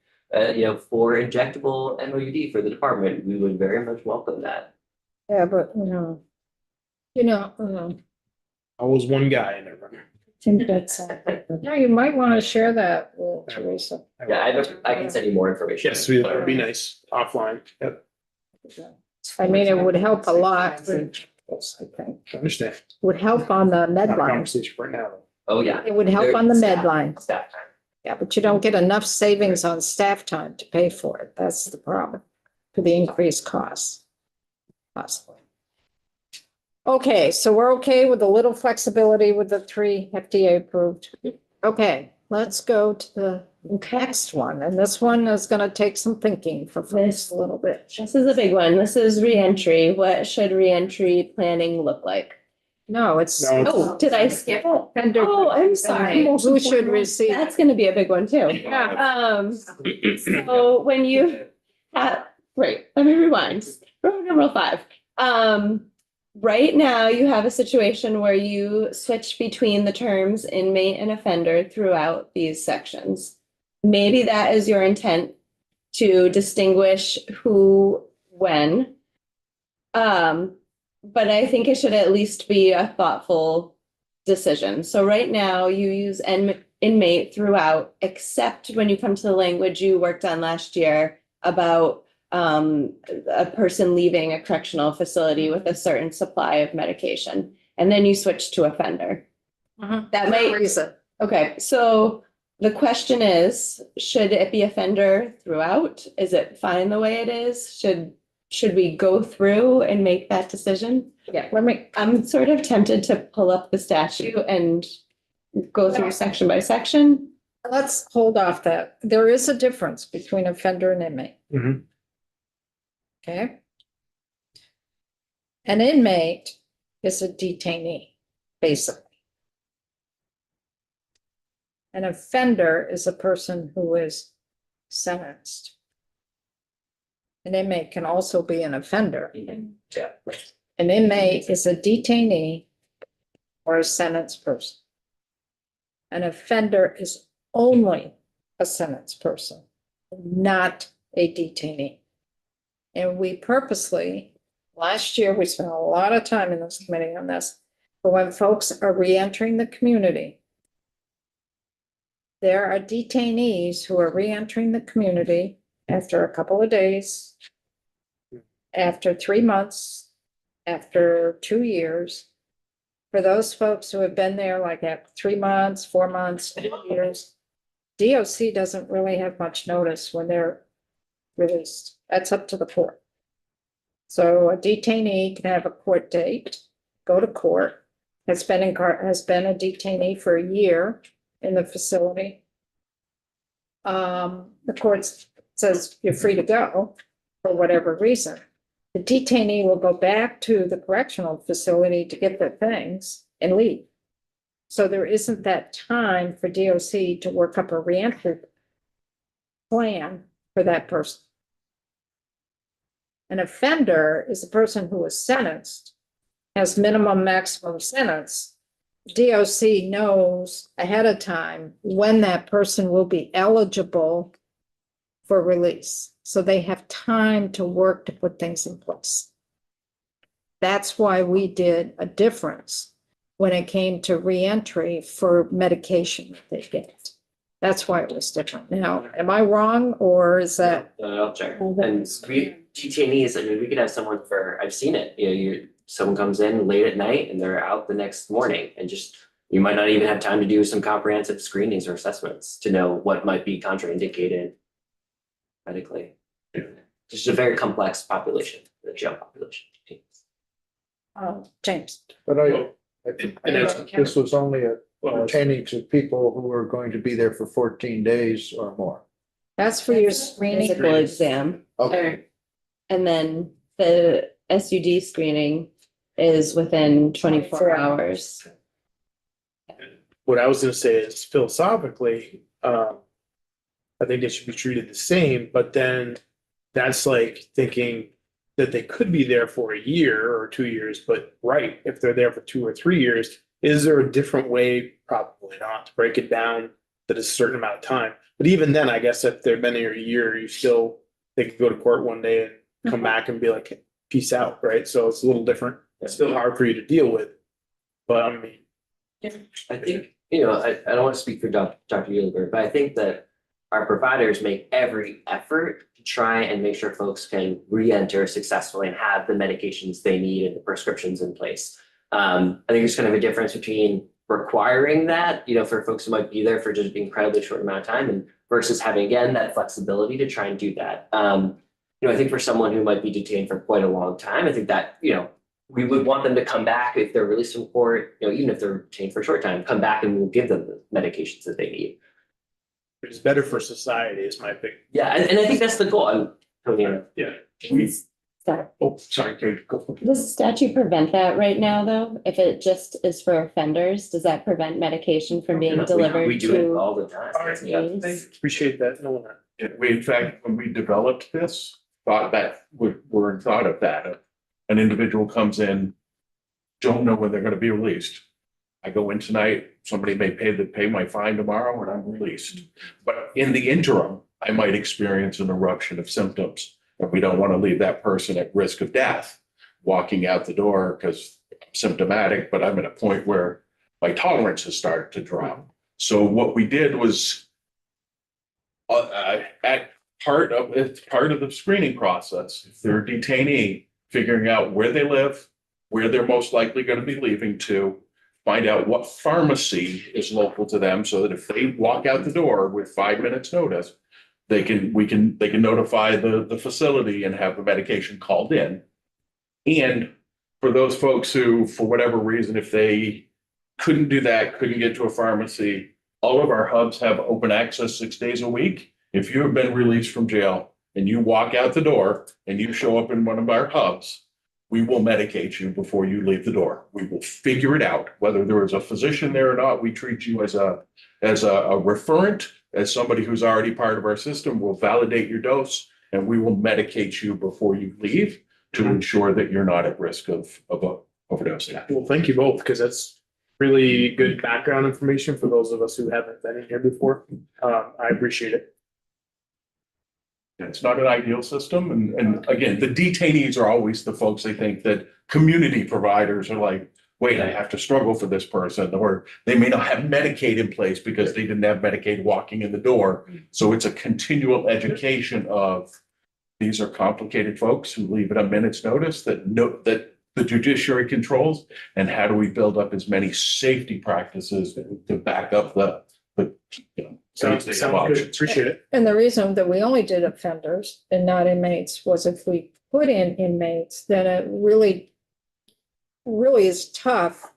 for injectable MOUD for the department, we would very much welcome that. Yeah, but, I was one guy in there. I think that's, you might want to share that with Teresa. Yeah, I can send you more information. Yes, that would be nice offline. Yep, I mean, it would help a lot, I think, I understand. would help on the med Not a line. conversation right now. Oh, yeah. It would help on the med Staff- line. Staff time. Yeah, but you don't get enough savings on staff time to pay for it. That's the problem, for the increased costs. Possibly. Okay, so we're okay with a little flexibility with the 3 FDA approved. Okay, let's go to the next one, and this one is gonna take some thinking for folks a little bit. This is a big one. This is reentry. What should reentry planning look like? No, it's. No. Oh, did I skip it? Offender- Oh, I'm sorry. Who should receive? That's gonna be a big one too. Yeah. So when you have, right, let me rewind. Row number 5. Right now you have a situation where you switch between the terms inmate and offender throughout these sections. Maybe that is your intent to distinguish who, when. But I think it should at least be a thoughtful decision. So right now you use inmate throughout, except when you come to the language you worked on last year about a person leaving a correctional facility with a certain supply of medication, and then you switch to offender. That might, reason. okay, so the question is, should it be offender throughout? Is it fine the way it is? Should we go through and make that decision? Yeah, I'm sort of tempted to pull up the statute and go through section by section. let's hold off that. There is a difference between offender and inmate. Mhm. Okay? An inmate is a detainee, basically. An offender is a person who is sentenced. An inmate can also be an offender. Yeah. An inmate is a detainee or a sentenced person. An offender is only a sentenced person, not a detainee. And we purposely, last year, we spent a lot of time in this committee on this, but when folks are reentering the community, there are detainees who are reentering the community after a couple of days, after 3 months, after 2 years. For those folks who have been there like at 3 months, 4 months, 2 years, DOC doesn't really have much notice when they're released. That's up to the court. So a detainee can have a court date, go to court, has been a detainee for a year in the facility. The court says you're free to go for whatever reason. The detainee will go back to the correctional facility to get their things and leave. So there isn't that time for DOC to work up a reentry plan for that person. An offender is a person who is sentenced, has minimum maximum sentence. DOC knows ahead of time when that person will be eligible for release. So they have time to work to put things in place. That's why we did a difference when it came to reentry for medication that they get. That's why it was different. Now, am I wrong, or is that? I'll check. And we detainees, I mean, we could have someone I've seen it, someone comes in late at night and they're out the next morning, and you might not even have time to do some comprehensive screenings or assessments to know what might be contraindicated medically. Just a very complex population, the jail population. James. But this was only pertaining to people who are going to be there for 14 days or more. That's for your screening. Physical exam. Okay, And then the SUD screening is within 24 hours. What I was gonna say is philosophically, I think they should be treated the same, but then that's like thinking that they could be there for a year or 2 years, but right, if they're there for 2 or 3 years, is there a different way? Probably not, to break it down that is a certain amount of time. But even then, I guess if they've been there a year, you still, they could go to court one day and come back and be like, peace out, right? So it's a little different. It's still hard for you to deal with. But I mean, I think, I don't want to speak for Dr. Yieldberg, but I think that our providers make every effort to try and make sure folks can re-enter successfully and have the medications they need and the prescriptions in place. I think there's kind of a difference between requiring that, for folks who might be there for just an incredibly short amount of time and versus having, again, that flexibility to try and do that. I think for someone who might be detained for quite a long time, I think that, we would want them to come back if they're released from court, even if they're detained for a short time, come back and we'll give them the medications that they need. it's better for society is my opinion. Yeah, and I think that's the goal. I'm totally. Yeah. Sorry. Oh, sorry, Kate, go for it. Does the statute prevent that right now, though? If it just is for offenders, does that prevent medication from being delivered We do it to? all the time. All right, Yeah. I appreciate that, knowing that. We, in fact, when we developed this, thought that, we're thought of that. An individual comes in, don't know when they're gonna be released. I go in tonight, somebody may pay my fine tomorrow and I'm released. But in the interim, I might experience an eruption of symptoms. And we don't want to leave that person at risk of death, walking out the door because I'm symptomatic, but I'm at a point where my tolerance has started to drop. So what we did was at part of the screening process, if they're a detainee, figuring out where they live, where they're most likely going to be leaving to, find out what pharmacy is local to them so that if they walk out the door with 5 minutes notice, they can notify the facility and have the medication called in. And for those folks who, for whatever reason, if they couldn't do that, couldn't get to a pharmacy, all of our hubs have open access 6 days a week. If you have been released from jail and you walk out the door and you show up in one of our hubs, we will medicate you before you leave the door. We will figure it out, whether there is a physician there or not. We treat you as a referent, as somebody who's already part of our system. We'll validate your dose and we will medicate you before you leave to ensure that you're not at risk of overdose. Well, thank you both, because that's really good background information for those of us who haven't been in here before. I appreciate it. It's not an ideal system. And again, the detainees are always the folks they think that community providers are like, wait, I have to struggle for this person, or they may not have Medicaid in place because they didn't have Medicaid walking in the door. So it's a continual education of these are complicated folks who leave at a minute's notice that the judiciary controls, and how do we build up as many safety practices to back up the Sounds good. Appreciate it. And the reason that we only did offenders and not inmates was if we put in inmates, then it really is tough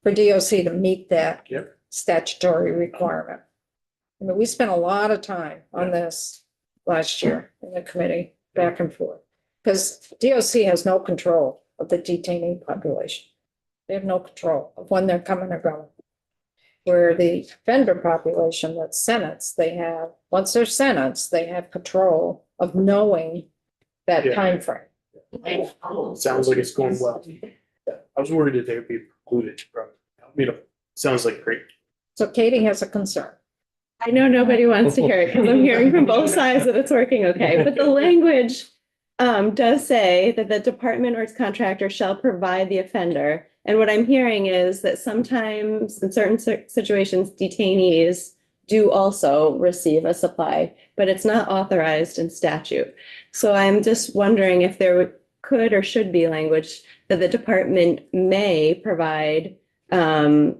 for DOC to meet that Yep. statutory requirement. I mean, we spent a lot of time on this last year in the committee, back and forth. Because DOC has no control of the detainee population. They have no control of when they're coming or going. Where the offender population that's sentenced, once they're sentenced, they have control of knowing that Yeah. timeframe. Sounds like it's going well. I was worried that they would be precluded from, sounds like great. So Katie has a concern. I know nobody wants to hear it because I'm hearing from both sides that it's working okay, but the language does say that the department or its contractor shall provide the offender. And what I'm hearing is that sometimes in certain situations, detainees do also receive a supply, but it's not authorized in statute. So I'm just wondering if there could or should be language that the department may provide a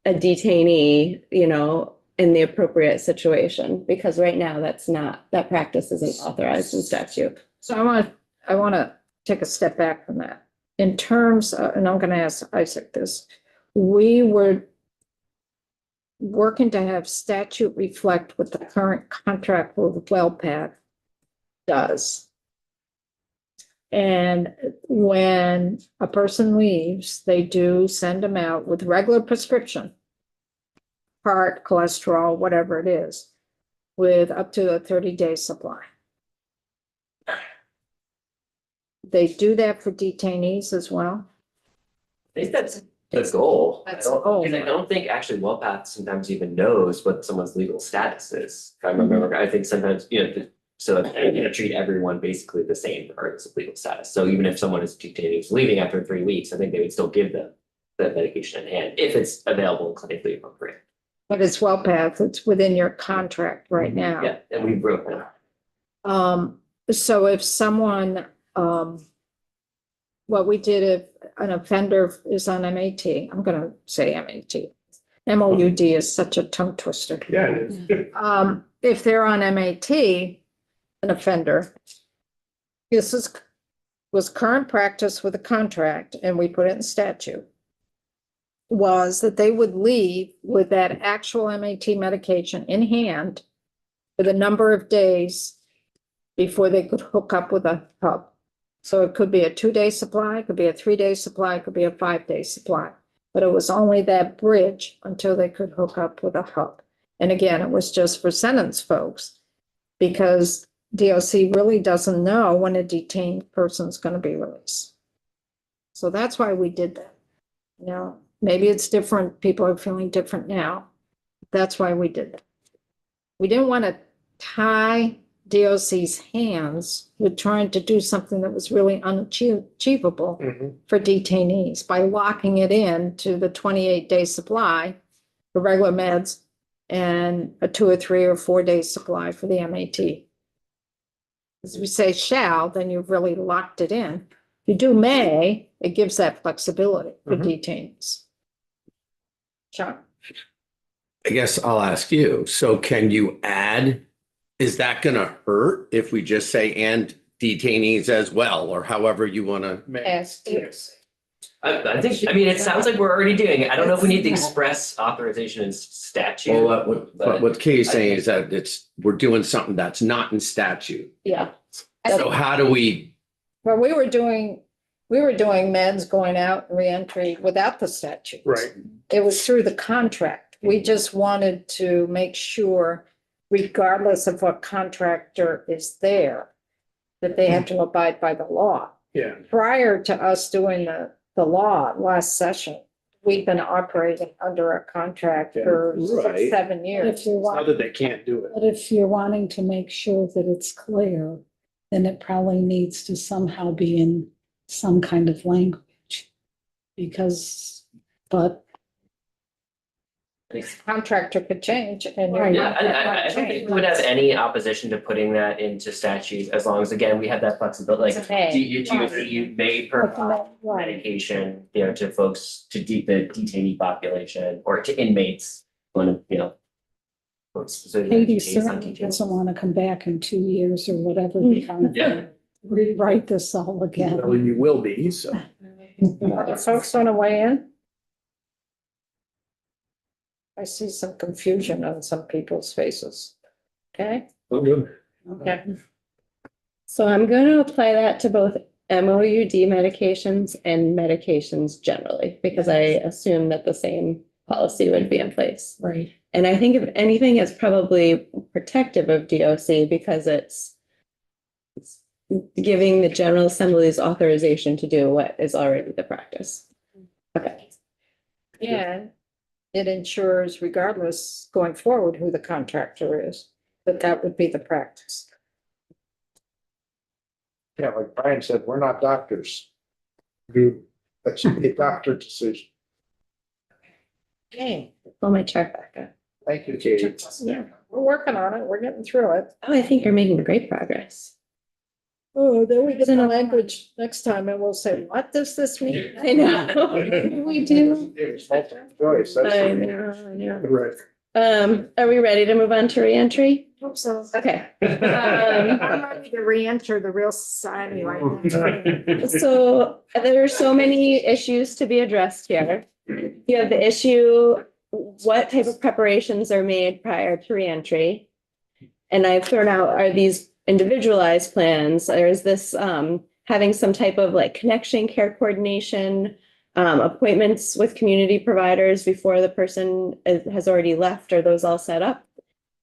detainee, in the appropriate situation, because right now that practice isn't authorized in statute. So I want to take a step back from that. In terms, and I'm going to ask Isaac this, we working to have statute reflect what the current contract with WellPath does. And when a person leaves, they do send them out with regular prescription, heart, cholesterol, whatever it is, with up to a 30-day supply. They do that for detainees as well. I think that's the goal. That's the goal. And I don't think actually WellPath sometimes even knows what someone's legal status is. If I remember, I think sometimes, so they treat everyone basically the same regardless of legal status. So even if someone is detained who's leaving after 3 weeks, I think they would still give them the medication in hand if it's available and clinically appropriate. But it's WellPath, it's within your contract right now. Yeah, and we broke that. So if someone, what we did if an offender is on MAT, I'm gonna say MAT. MOUD is such a tongue twister. Yeah, it is. If they're on MAT, an offender, this was current practice with a contract, and we put it in statute, was that they would leave with that actual MAT medication in hand for the number of days before they could hook up with a hub. So it could be a 2-day supply, it could be a 3-day supply, it could be a 5-day supply. But it was only that bridge until they could hook up with a hub. And again, it was just for sentence folks, because DOC really doesn't know when a detained person's going to be released. So that's why we did that. Maybe it's different. People are feeling different now. That's why we did that. We didn't want to tie DOC's hands with trying to do something that was really unachievable for detainees by locking it in to the 28-day supply for regular meds and a 2 or 3 or 4-day supply for the MAT. As we say shall, then you've really locked it in. If you do may, it gives that flexibility for detainees. Sean? I guess I'll ask you, so can you add, is that gonna hurt if we just say and detainees as well, or however you wanna? Yes, yes. I think, it sounds like we're already doing it. I don't know if we need the express authorization in statute. Well, what Katie's saying is that we're doing something that's not in statute. Yeah. So how do we, Well, we were doing meds going out and reentry without the statute. Right. It was through the contract. We just wanted to make sure, regardless of what contractor is there, that they have to abide by the law. Yeah. Prior to us doing the law last session, we've been operating under a contract for Right. 7 But years. if you're Not wanting, that they can't do it. but if you're wanting to make sure that it's clear, then it probably needs to somehow be in some kind of language. But Contractor could change and. Right. Yeah, I don't think we would have any opposition to putting that into statute, as long as, again, we have that flexibility, It's a may. you may provide medication, to folks, to the detainee population, or to inmates, folks specifically Katie detainees on certainly detainee. doesn't want to come back in 2 years or whatever. Yeah. Rewrite this all again. Well, you will be, so. Other folks want to weigh in? I see some confusion on some people's faces. Okay, Oh, good. okay. So I'm going to apply that to both MOUD medications and medications generally, because I assume that the same policy would be in place. Right. And I think if anything, it's probably protective of DOC because it's giving the General Assembly's authorization to do what is already the practice. Okay. And it ensures regardless going forward who the contractor is, that would be the practice. Yeah, like Brian said, we're not doctors. That should be a doctor decision. Okay. Pull my chart back up. Thank you, Katie. Yeah, we're working on it. We're getting through it. Oh, I think you're making great progress. Oh, then we get in the language next time and we'll say, what does this mean? I know. We do. Joyce, that's. I know. Right. Are we ready to move on to reentry? Hope so. Okay. I'm ready to re-enter the real society right now. So there are so many issues to be addressed here. You have the issue what type of preparations are made prior to reentry? And I've thrown out, are these individualized plans, or is this having some type of like connection, care coordination, appointments with community providers before the person has already left? Are those all set up?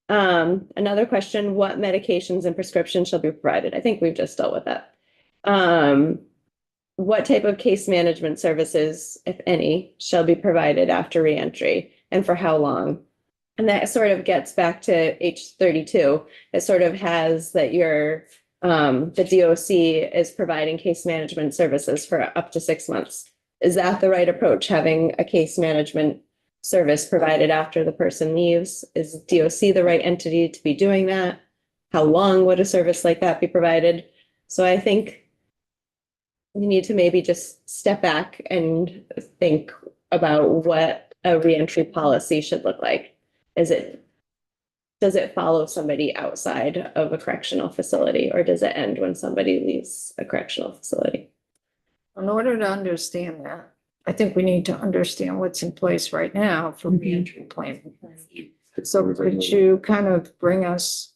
Another question, what medications and prescriptions shall be provided? I think we've just dealt with that. What type of case management services, if any, shall be provided after reentry, and for how long? And that sort of gets back to H32. It sort of has that the DOC is providing case management services for up to 6 months. Is that the right approach, having a case management service provided after the person leaves? Is DOC the right entity to be doing that? How long would a service like that be provided? So I think you need to maybe just step back and think about what a reentry policy should look like. Does it follow somebody outside of a correctional facility, or does it end when somebody leaves a correctional facility? In order to understand that, I think we need to understand what's in place right now for reentry planning. So could you kind of bring us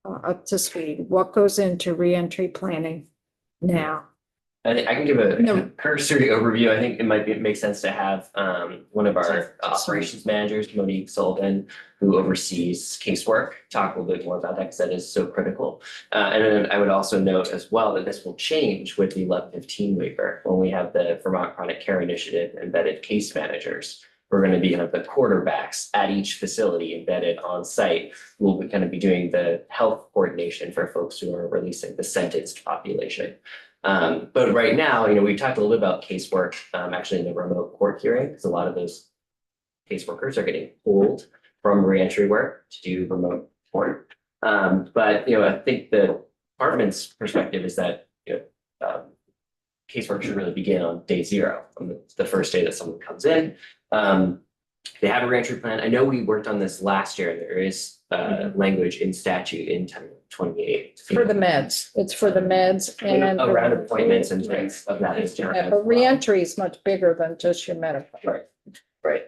up to speed? What goes into reentry planning now? I can give a cursory overview. I think it make sense to have one of our operations managers, Monique Sullivan, who oversees casework, talk a little bit more about that because that is so critical. And then I would also note as well that this will change with the 1115 waiver when we have the Vermont Chronic Care Initiative embedded case managers. We're going to be kind of the quarterbacks at each facility embedded on site. We'll be kind of be doing the health coordination for folks who are releasing the sentenced population. But right now, we talked a little bit about casework, actually in the remote court hearing, because a lot of those caseworkers are getting pulled from reentry work to do remote court. But, I think the department's perspective is that, casework should really begin on day 0, on the first day that someone comes in. They have a reentry plan. I know we worked on this last year, and there is language in statute in 1028. For the meds, it's for the meds and. Around appointments and things of that nature. Yeah, but reentry is much bigger than just your medical. Right.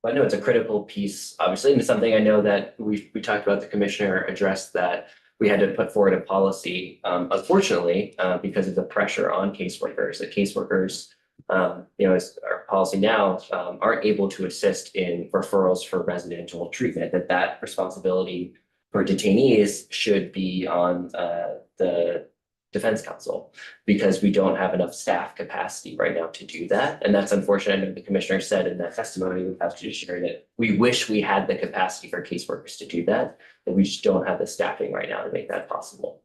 But no, it's a critical piece, obviously, and it's something I know that we talked about. The commissioner addressed that we had to put forward a policy, unfortunately, because of the pressure on caseworkers. The caseworkers, as our policy now, aren't able to assist in referrals for residential treatment. That responsibility for detainees should be on the defense counsel, because we don't have enough staff capacity right now to do that. And that's unfortunate. I know the commissioner said in that testimony with House Judiciary that we wish we had the capacity for caseworkers to do that, but we just don't have the staffing right now to make that possible.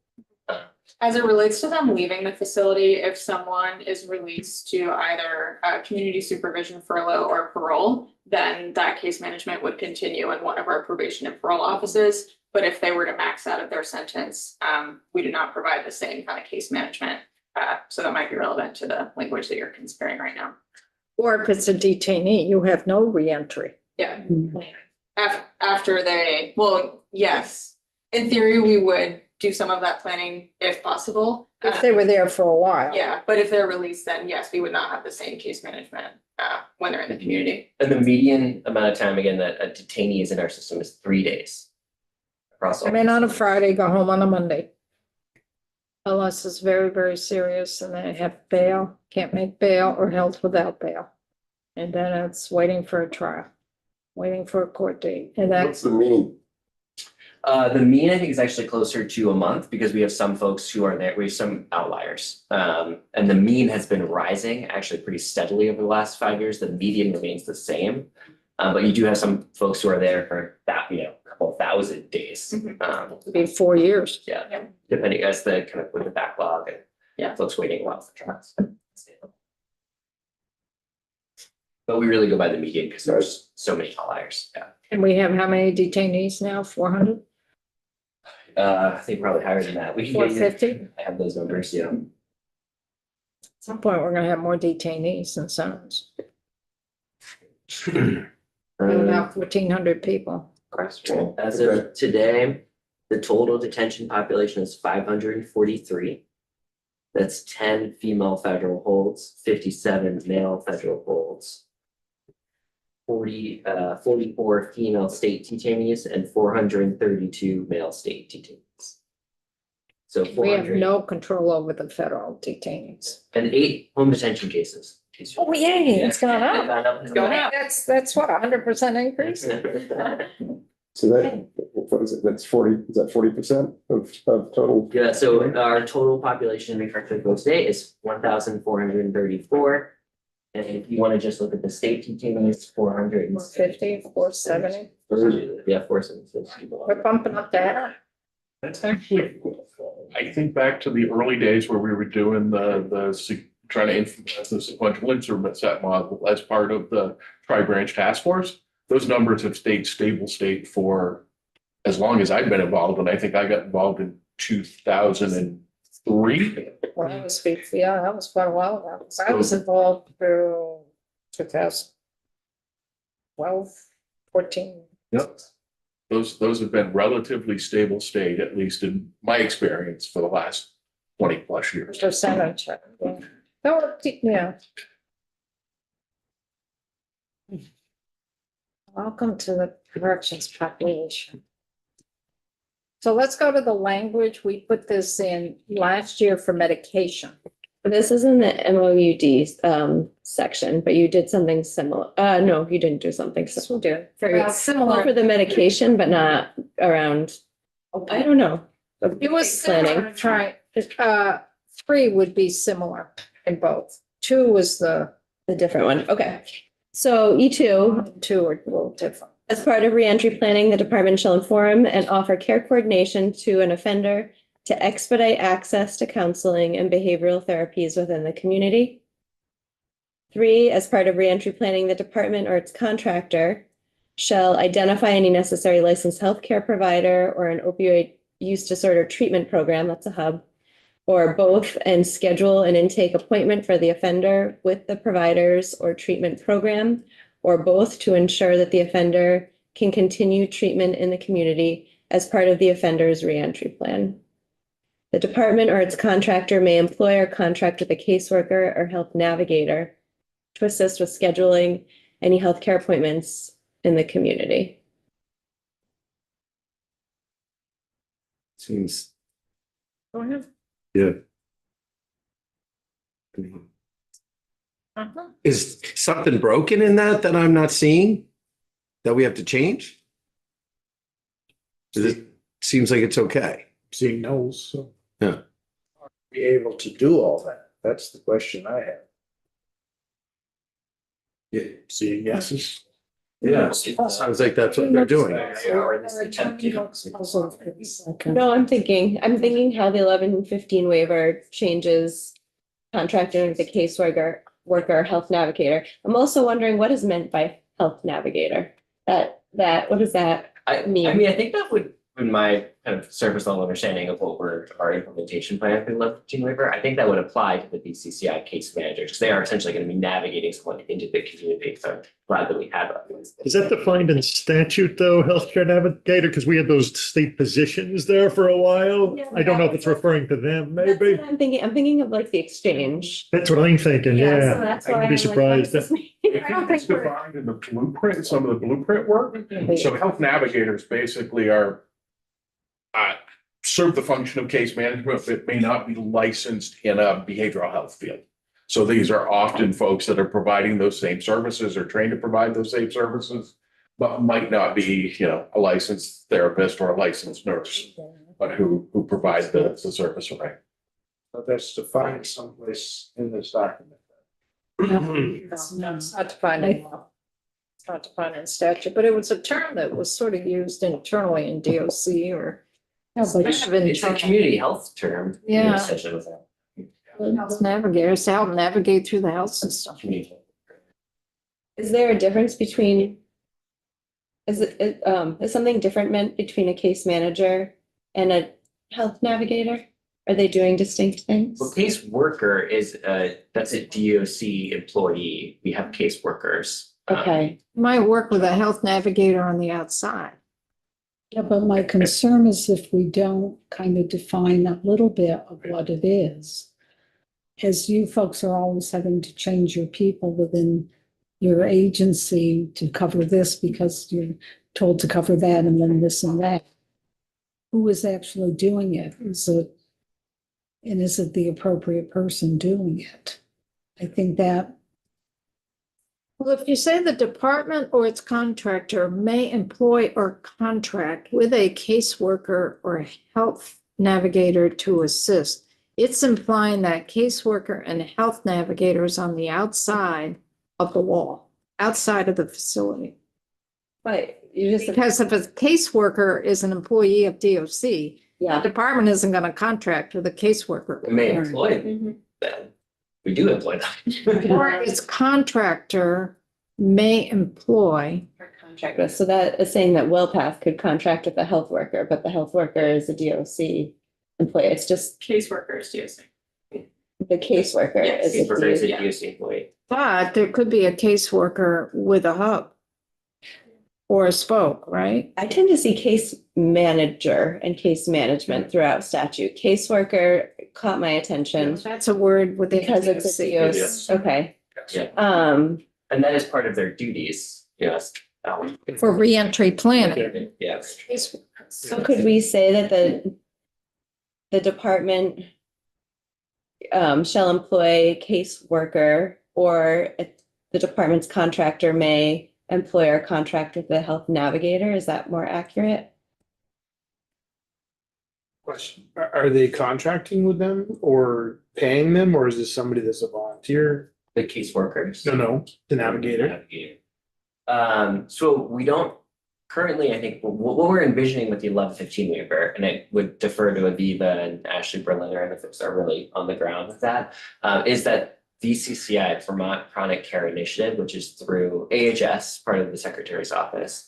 As it relates to them leaving the facility, if someone is released to either community supervision, furlough, or parole, then that case management would continue in one of our probation and parole offices. But if they were to max out of their sentence, we do not provide the same kind of case management. So that might be relevant to the language that you're considering right now. Or if it's a detainee, you have no reentry. Yeah. After they, well, yes, in theory, we would do some of that planning if possible. If they were there for a while. Yeah, but if they're released, then yes, we would not have the same case management when they're in the community. And the median amount of time, again, that a detainee is in our system is 3 days. Across all. Come in on a Friday, go home on a Monday. Unless it's very, very serious and they have bail, can't make bail, or held without bail. And then it's waiting for a trial, waiting for a court date. And What's that's, the mean? The mean, I think, is actually closer to a month because we have some folks who are there. We have some outliers. And the mean has been rising actually pretty steadily over the last 5 years. The median remains the same. But you do have some folks who are there for that, a couple thousand days. it'd be 4 years. Yeah, depending as the kind of with the backlog and folks waiting a while for trials. But we really go by the median because there's so many outliers. Yeah. And we have how many detainees now? 400? I think probably higher than that. We can get you- 450? I have those numbers, yeah. At some point, we're gonna have more detainees than senators. About 1,400 people. As of today, the total detention population is 543. That's 10 female federal holds, 57 male federal holds. 44 female state detainees and 432 male state detainees. So We have 400 no control over the federal detainees. and 8 home detention cases. Oh, yay, it's gone It's up. gone up. It's gone up. That's what, 100% increase? So that, what is it, that's 40, is that 40% of total? Yeah, so our total population in Correctional State is 1,434. And if you want to just look at the state detainees, 400. 50, 470. Yeah, 476. We're bumping up that. That's actually, I think back to the early days where we were doing trying to implement the sequential instrument set model as part of the tri-branch task force. Those numbers have stayed stable state for as long as I've been involved, and I think I got involved in 2003. Well, that was, yeah, that was quite a while ago. I was involved through 2012, 14. Yep. Those have been relatively stable state, at least in my experience, for the last 20 plus years. Percentage. Yeah. Yeah. Welcome to the corrections population. So let's go to the language. We put this in last year for medication. This is in the MOUD section, but you did something similar. No, you didn't do something This similar. will do. Very Well, similar for the medication, but not around, I don't know. It was similar, try, 3 would be similar in both. 2 was the different one. Okay. So E2, 2 are a little different. as part of reentry planning, the department shall inform and offer care coordination to an offender to expedite access to counseling and behavioral therapies within the community. 3, as part of reentry planning, the department or its contractor shall identify any necessary licensed healthcare provider or an opioid use disorder treatment program, that's a hub, or both, and schedule an intake appointment for the offender with the providers or treatment program, or both, to ensure that the offender can continue treatment in the community as part of the offender's reentry plan. The department or its contractor may employ or contract with a caseworker or health navigator to assist with scheduling any healthcare appointments in the community. Seems, Go ahead. yeah. I mean, Uh-huh. is something broken in that I'm not seeing? That we have to change? It seems like it's okay. Seeing no's, so. Be able to do all that? That's the question I have. Yeah. Seeing yeses. Yeah, sounds like that's what they're doing. No, I'm thinking how the 1115 waiver changes contracting with the caseworker, health navigator. I'm also wondering what is meant by health navigator? What does that mean? I mean, I think that would, in my kind of surface level understanding of what our implementation plan for the 1115 waiver, I think that would apply to the BCCI case managers, because they are essentially going to be navigating someone into the community. So glad that we have that. Is that defined in statute though, healthcare navigator? Because we had those state positions there for a while. Yeah. I don't know if it's referring to them, That's maybe. what I'm thinking of like the exchange. That's what I'm thinking, So yeah. that's I why wouldn't be I'm like, surprised. what does this mean? I don't think it's defined in the blueprint, some of the blueprint work. So health navigators basically are serve the function of case management, but may not be licensed in a behavioral health field. So these are often folks that are providing those same services or trained to provide those same services, but might not be, a licensed therapist or a licensed nurse, but who provide the service array. So that's defined someplace in this document. It's not defined in law. It's not defined in statute, but it was a term that was sort of used internally in DOC or. It's a community health term. Yeah. Essentially. Health navigators to help navigate through the health system. Community. Is there a difference between? Is something different meant between a case manager and a health navigator? Are they doing distinct things? Well, caseworker is that's a DOC employee. We have caseworkers. Okay. Might work with a health navigator on the outside. Yeah, but my concern is if we don't kind of define a little bit of what it is, as you folks are always having to change your people within your agency to cover this because you're told to cover that and then this and that. Who is actually doing it? Is it the appropriate person doing it? I think that, Well, if you say the department or its contractor may employ or contract with a caseworker or health navigator to assist, it's implying that caseworker and health navigator is on the outside of the wall, outside of the facility. But you just, Because if a caseworker is an employee of DOC, the yeah. department isn't going to contract with a caseworker. We may employ Mhm. them. We do employ them. Or its contractor may employ. Contract with, so that is saying that WellPath could contract with a health worker, but the health worker is a DOC employee. It's just Caseworkers, do you think? the caseworker Yes. is a Caseworker is a DOC. DOC employee. But there could be a caseworker with a hub or a spoke, right? I tend to see case manager and case management throughout statute. Caseworker caught my attention That's a word within because it's a DOC. DOC. Okay. Yeah. And that is part of their duties, yes. For reentry planning. Yes. so could we say that the department shall employ caseworker, or the department's contractor may employ or contract with the health navigator? Is that more accurate? Question, are they contracting with them or paying them, or is this somebody that's a volunteer? The caseworkers. No, the navigator. Navigator. So we don't currently, I think, what we're envisioning with the 1115 waiver, and I would defer to Aviva and Ashley Berliner, and if folks are really on the ground with that, is that VCCI, Vermont Chronic Care Initiative, which is through AHS, part of the Secretary's office,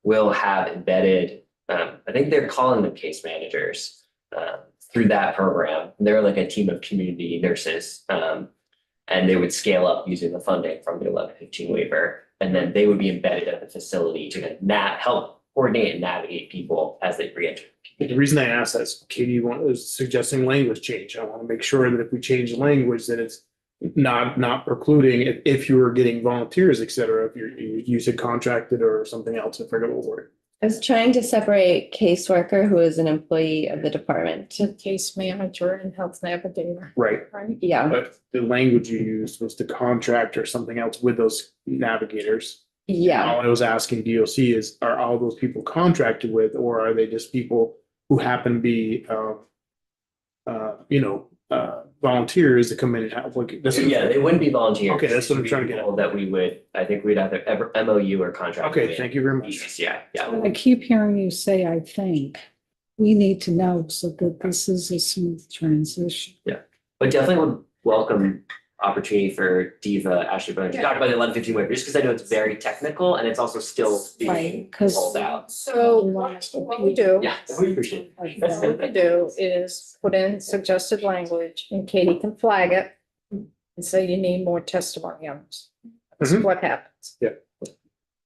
will have embedded, I think they're calling them case managers, through that program. They're like a team of community nurses, and they would scale up using the funding from the 1115 waiver. And then they would be embedded at the facility to help coordinate and navigate people as they re-enter. The reason I asked that is Katie was suggesting language change. I want to make sure that if we change the language, that it's not precluding if you were getting volunteers, et cetera, if you said contracted or something else, I forget what word. I was trying to separate caseworker, who is an employee of the department. To case manager and health navigator. Right. Right. Yeah, But the language you used was to contract or something else with those navigators. yeah. All I was asking DOC is, are all those people contracted with, or are they just people who happen to be, volunteers that come in and help? Like, that's Yeah, they wouldn't be volunteers. Okay, that's what I'm trying to get at. People that we would, I think we'd either ever MOU or contract. Okay, with thank you very much. BCCI, yeah. I keep hearing you say, I think. We need to know so that this is a smooth transition. But definitely would welcome opportunity for Diva, Ashley Bowman to talk about the 1115 waiver, just because I know it's very technical and it's also still being Right, 'cause- rolled out. So what we do. Yeah, we appreciate it. What we do is put in suggested language and Katie can flag it and say you need more testimony on this. That's Mhm. what happens. Yeah.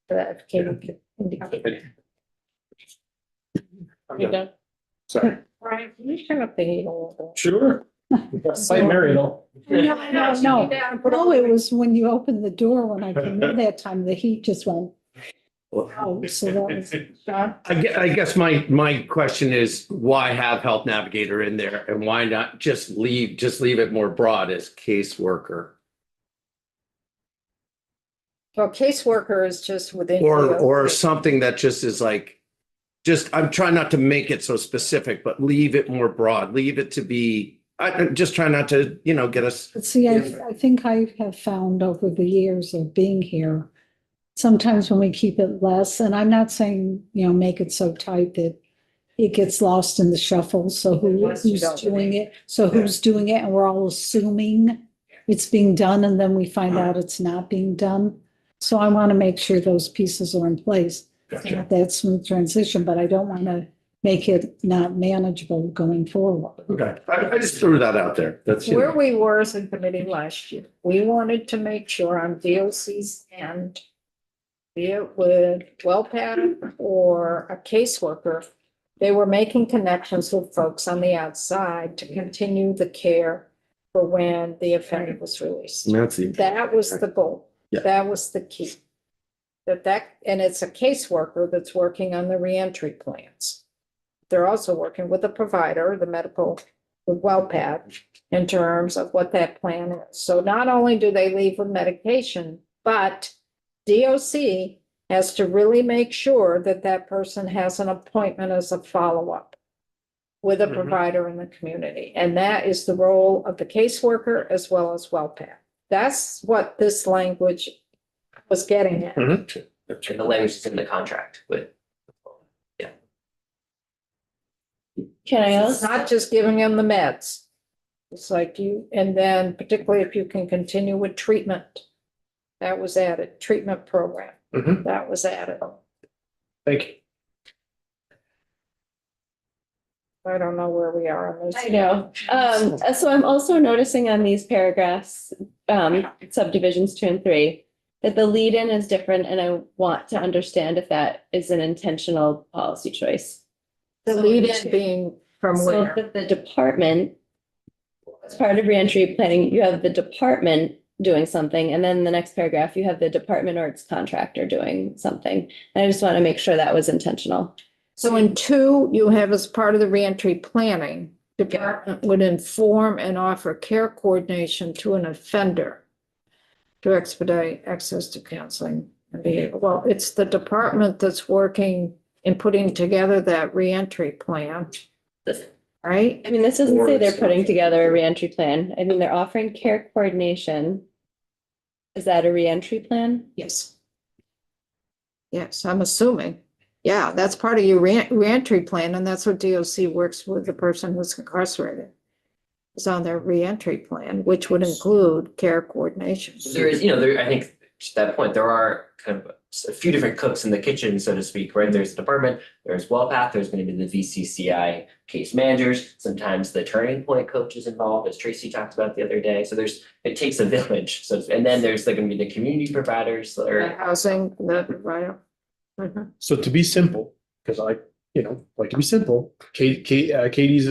That Katie can indicate. You done? Sorry. Right, you turn up the heat a little Sure. Site Mary though. No, no, bit. no, it was when you opened the door, when I came in that time, the heat just went. Oh, so that was, John? I guess my question is, why have health navigator in there and why not just leave it more broad as caseworker? Well, caseworker is just within. Or DOC. something that just is like, I'm trying not to make it so specific, but leave it more broad, leave it to be, I'm just trying not to, get us. but see, I think I have found over the years of being here, sometimes when we keep it less, and I'm not saying, make it so tight that it gets lost in the shuffle, so who's doing it? So who's doing it, and we're all assuming it's being done, and then we find out it's not being done. So I want to make sure those pieces are in place. Gotcha. That smooth transition, but I don't want to make it not manageable going forward. Okay, I just threw that out there. That's. Where we were as a committee last year, we wanted to make sure on DOC's end, be it with WellPAD or a caseworker, they were making connections with folks on the outside to continue the care for when the offender was released. That's the. That was the goal. Yeah. That was the key. And it's a caseworker that's working on the reentry plans. They're also working with the provider, the medical, with WellPat, in terms of what that plan is. So not only do they leave with medication, but DOC has to really make sure that that person has an appointment as a follow-up with a provider in the community. And that is the role of the caseworker as well as WellPat. That's what this language was getting at. And the language is in the contract with. Can I It's also, not just giving them the meds. It's like you, and then particularly if you can continue with treatment. That was added, treatment program, Mhm. that was added. Thank you. I don't know where we are on this. I know, so I'm also noticing on these paragraphs, subdivisions 2 and 3, that the lead-in is different, and I want to understand if that is an intentional policy choice. The lead-in being from So where? that the department, as part of reentry planning, you have the department doing something, and then the next paragraph, you have the department or its contractor doing something. And I just want to make sure that was intentional. So in 2, you have as part of the reentry planning, department would inform and offer care coordination to an offender to expedite access to counseling and behavior. Well, it's the department that's working in putting together that reentry plan, right? I mean, this doesn't say they're putting together a reentry plan. I mean, they're offering care coordination. Is that a reentry plan? Yes. Yes, I'm assuming. Yeah, that's part of your reentry plan, and that's what DOC works with the person who's incarcerated. Is on their reentry plan, which would include care coordination. There is, I think to that point, there are kind of a few different cooks in the kitchen, so to speak, right? There's the department, there's WellPath, there's going to be the VCCI case managers. Sometimes the Turning Point coach is involved, as Tracy talked about the other day. So it takes a village. So, and then there's going to be the community providers The or. housing, the provider. Mhm. So to be simple, because I, like to be simple, Katie's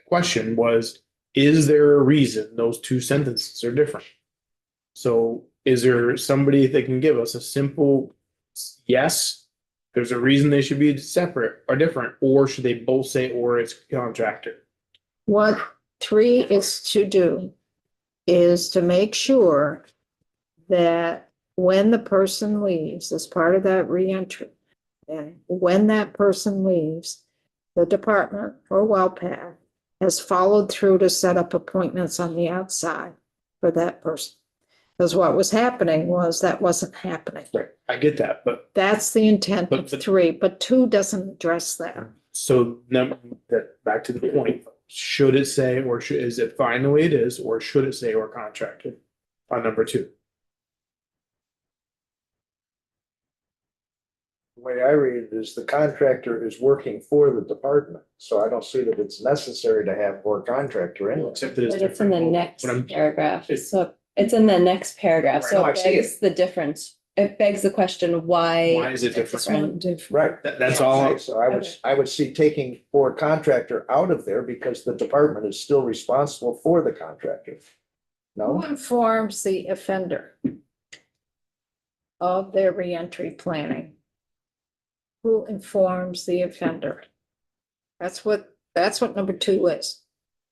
question was, is there a reason those 2 sentences are different? So is there somebody that can give us a simple yes? There's a reason they should be separate or different, or should they both say, or it's contractor? What 3 is to do is to make sure that when the person leaves as part of that reentry, and when that person leaves, the department or WellPath has followed through to set up appointments on the outside for that person. Because what was happening was that wasn't happening. Right, I get that, but That's the intent of But- 3, but 2 doesn't address that. so back to the point, should it say, or is it fine the way it is, or should it say or contracted on number 2? The way I read it is the contractor is working for the department, so I don't see that it's necessary to have more contractor in it. Except that it's But it's in the different. next When I'm- paragraph. So it's in the next paragraph. Right, So no, I it see it. begs the difference. It begs the question, why? Why is it different? different? Right. That's all. So I would see taking for contractor out of there because the department is still responsible for the contractor. Who No, informs the offender of their reentry planning? Who informs the offender? That's what number 2 is.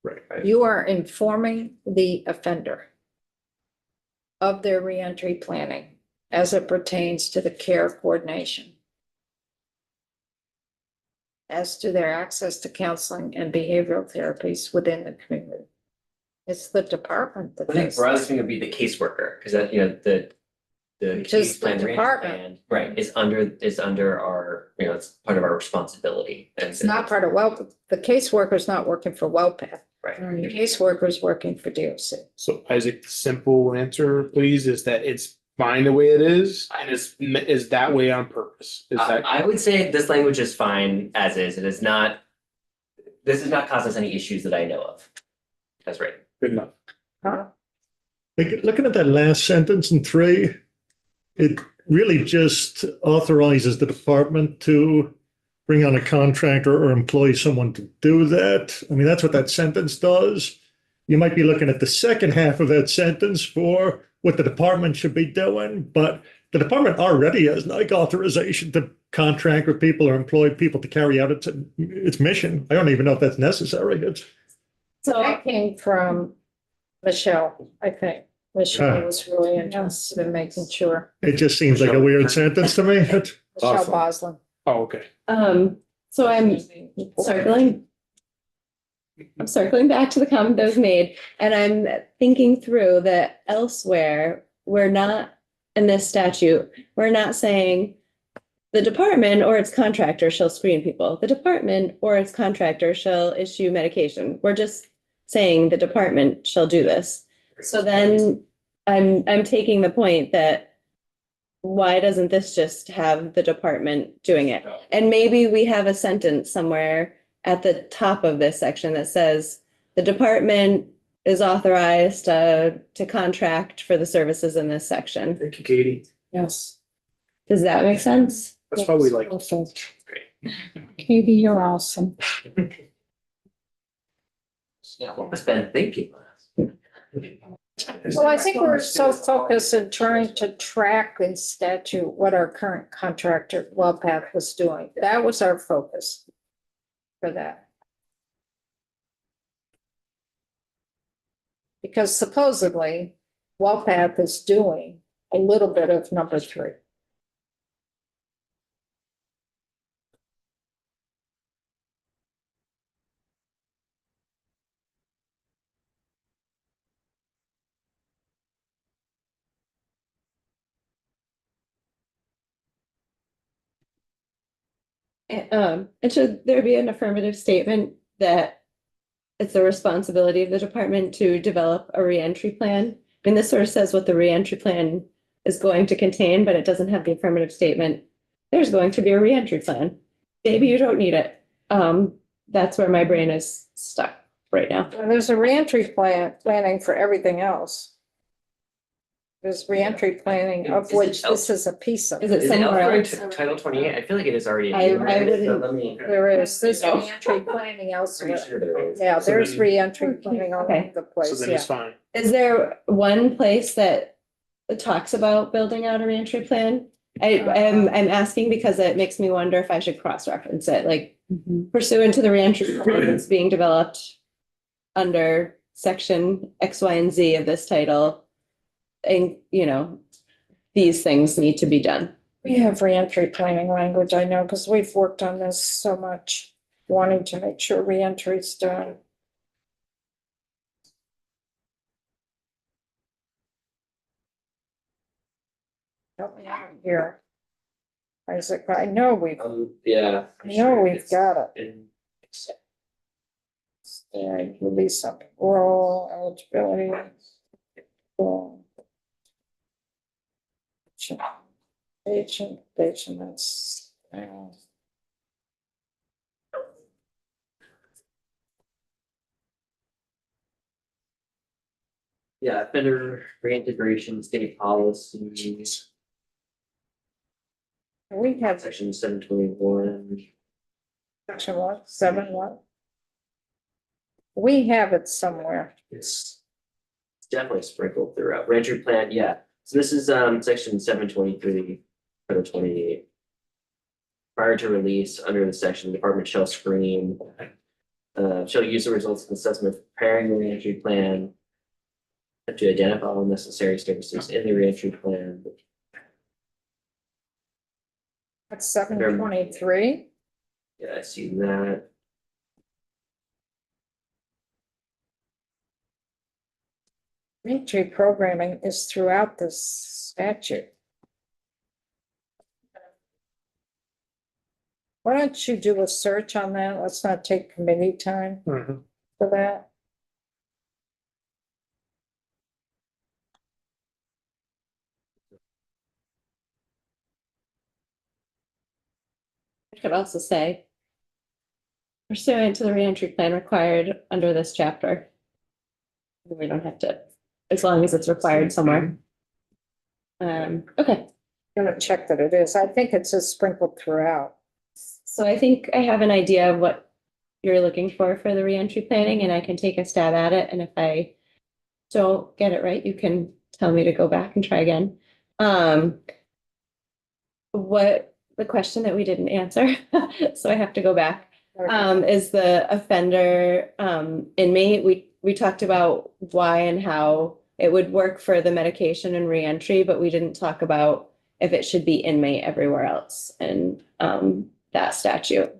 Right. You are informing the offender of their reentry planning as it pertains to the care coordination, as to their access to counseling and behavioral therapies within the community. It's the department that I think does for us, that. it's going to be the caseworker, because that, the Which is case plan, the reentry department. plan, right, is under our, it's part of our responsibility. And It's not part of the caseworker's not working for WellPath. Right. The caseworker's working for DOC. So Isaac, the simple answer, please, is that it's fine the way it is, and is that way on purpose? Is that? I would say this language is fine as is. It is not, this does not cause us any issues that I know of. That's right. Good enough. Looking at that last sentence in 3, it really just authorizes the department to bring on a contractor or employ someone to do that. I mean, that's what that sentence does. you might be looking at the second half of that sentence for what the department should be doing, but the department already has like authorization to contract with people or employ people to carry out its mission. I don't even know if that's necessary. It's, So that came from Michelle, I think. Michelle was really interested in making sure. it just seems like a weird sentence to me. It's- Michelle Awesome. Boslin. Oh, okay. So I'm circling. I'm circling back to the comment that was made, and I'm thinking through that elsewhere, we're not, in this statute, we're not saying the department or its contractor shall screen people. The department or its contractor shall issue medication. We're just saying the department shall do this. So then I'm taking the point that why doesn't this just have the department doing it? And maybe we have a sentence somewhere at the top of this section that says the department is authorized to contract for the services in this section. Thank you, Katie. Yes. Does that make sense? That's probably like. Perfect. Katie, you're awesome. Yeah, what was Ben thinking? Well, I think we're so focused in trying to track in statute what our current contractor, WellPath, was doing. That was our focus for that. Because supposedly, WellPath is doing a little bit of number 3. And should there be an affirmative statement that it's the responsibility of the department to develop a reentry plan? I mean, this sort of says what the reentry plan is going to contain, but it doesn't have the affirmative statement. There's going to be a reentry plan. Maybe you don't need it. That's where my brain is stuck right now. And there's a reentry planning for everything else. There's reentry planning, of Is it which else? this is a piece of. Is it Is it somewhere elsewhere else? in Title 28? I feel like it is already. I wouldn't- So let me. There is this Oh. reentry planning elsewhere. Pretty sure there is. Yeah, So there's then- reentry planning all Okay. over the So place, then yeah. it's fine. Is there one place that talks about building out a reentry plan? I'm asking because it makes me wonder if I should cross-reference it, like pursuant to the reentry plan that's being developed under section X, Y, and Z of this title. And, you know, these things need to be done. We have reentry planning language, I know, because we've worked on this so much, wanting to make sure reentry is done. Help me out here. Isaac, I know we've got it. Yeah, release some role eligibility. Agent, that's. Yeah, vendor reintegration, state policies, We have section 721. section 171. We have it somewhere. It's definitely sprinkled throughout. Reentry plan, yeah. So this is section 723, Title 28. Prior to release, under the section, the department shall screen, shall use the results of the assessment of preparing the reentry plan to identify all necessary services in the reentry plan. That's 723. Yeah, I see that. Reentry programming is throughout this statute. Why don't you do a search on that? Let's not take committee time Mhm. for that. I could also say pursuant to the reentry plan required under this chapter. We don't have to, as long as it's required somewhere. Okay, I'm gonna check that it is. I think it's just sprinkled throughout. so I think I have an idea of what you're looking for the reentry planning, and I can take a stab at it, and if I don't get it right, you can tell me to go back and try again. What, the question that we didn't answer, so I have to go back, is the offender, inmate. We talked about why and how it would work for the medication and reentry, but we didn't talk about if it should be inmate everywhere else and, that statute.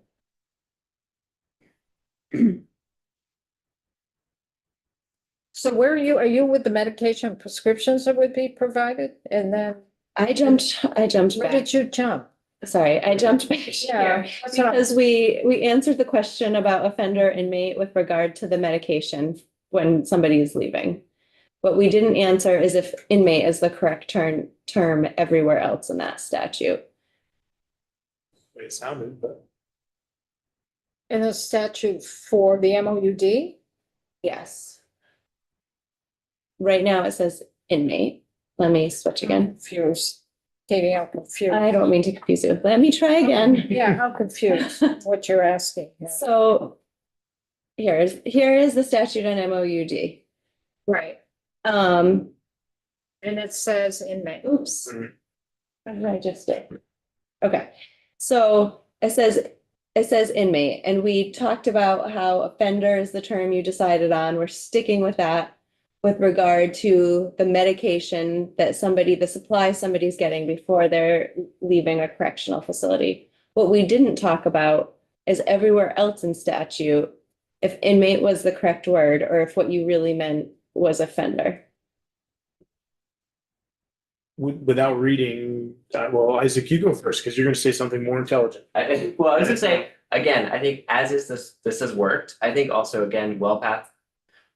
So where are you? Are you with the medication prescriptions that would be provided? And then I jumped where back. did you jump? Sorry, I jumped back Yeah, here that's what I- because we answered the question about offender inmate with regard to the medication when somebody is leaving. What we didn't answer is if inmate is the correct term everywhere else in that statute. way it sounded, but In the statute for the MOUD? Yes. Right now it says inmate. Let me switch again. Confused. Katie, I'm confused. I don't mean to confuse you. Let me try again. Yeah, I'm confused what you're asking. Yeah. So here is the statute on MOUD. Right, Um, and it says inmate. oops. Mhm. What did I just do? Okay, so it says inmate, and we talked about how offender is the term you decided on. We're sticking with that with regard to the medication that the supply somebody's getting before they're leaving a correctional facility. What we didn't talk about is everywhere else in statute, if inmate was the correct word, or if what you really meant was offender. without reading, well, Isaac, you go first, because you're gonna say something more intelligent. Well, I was gonna say, again, I think as is this has worked, I think also, again, WellPath,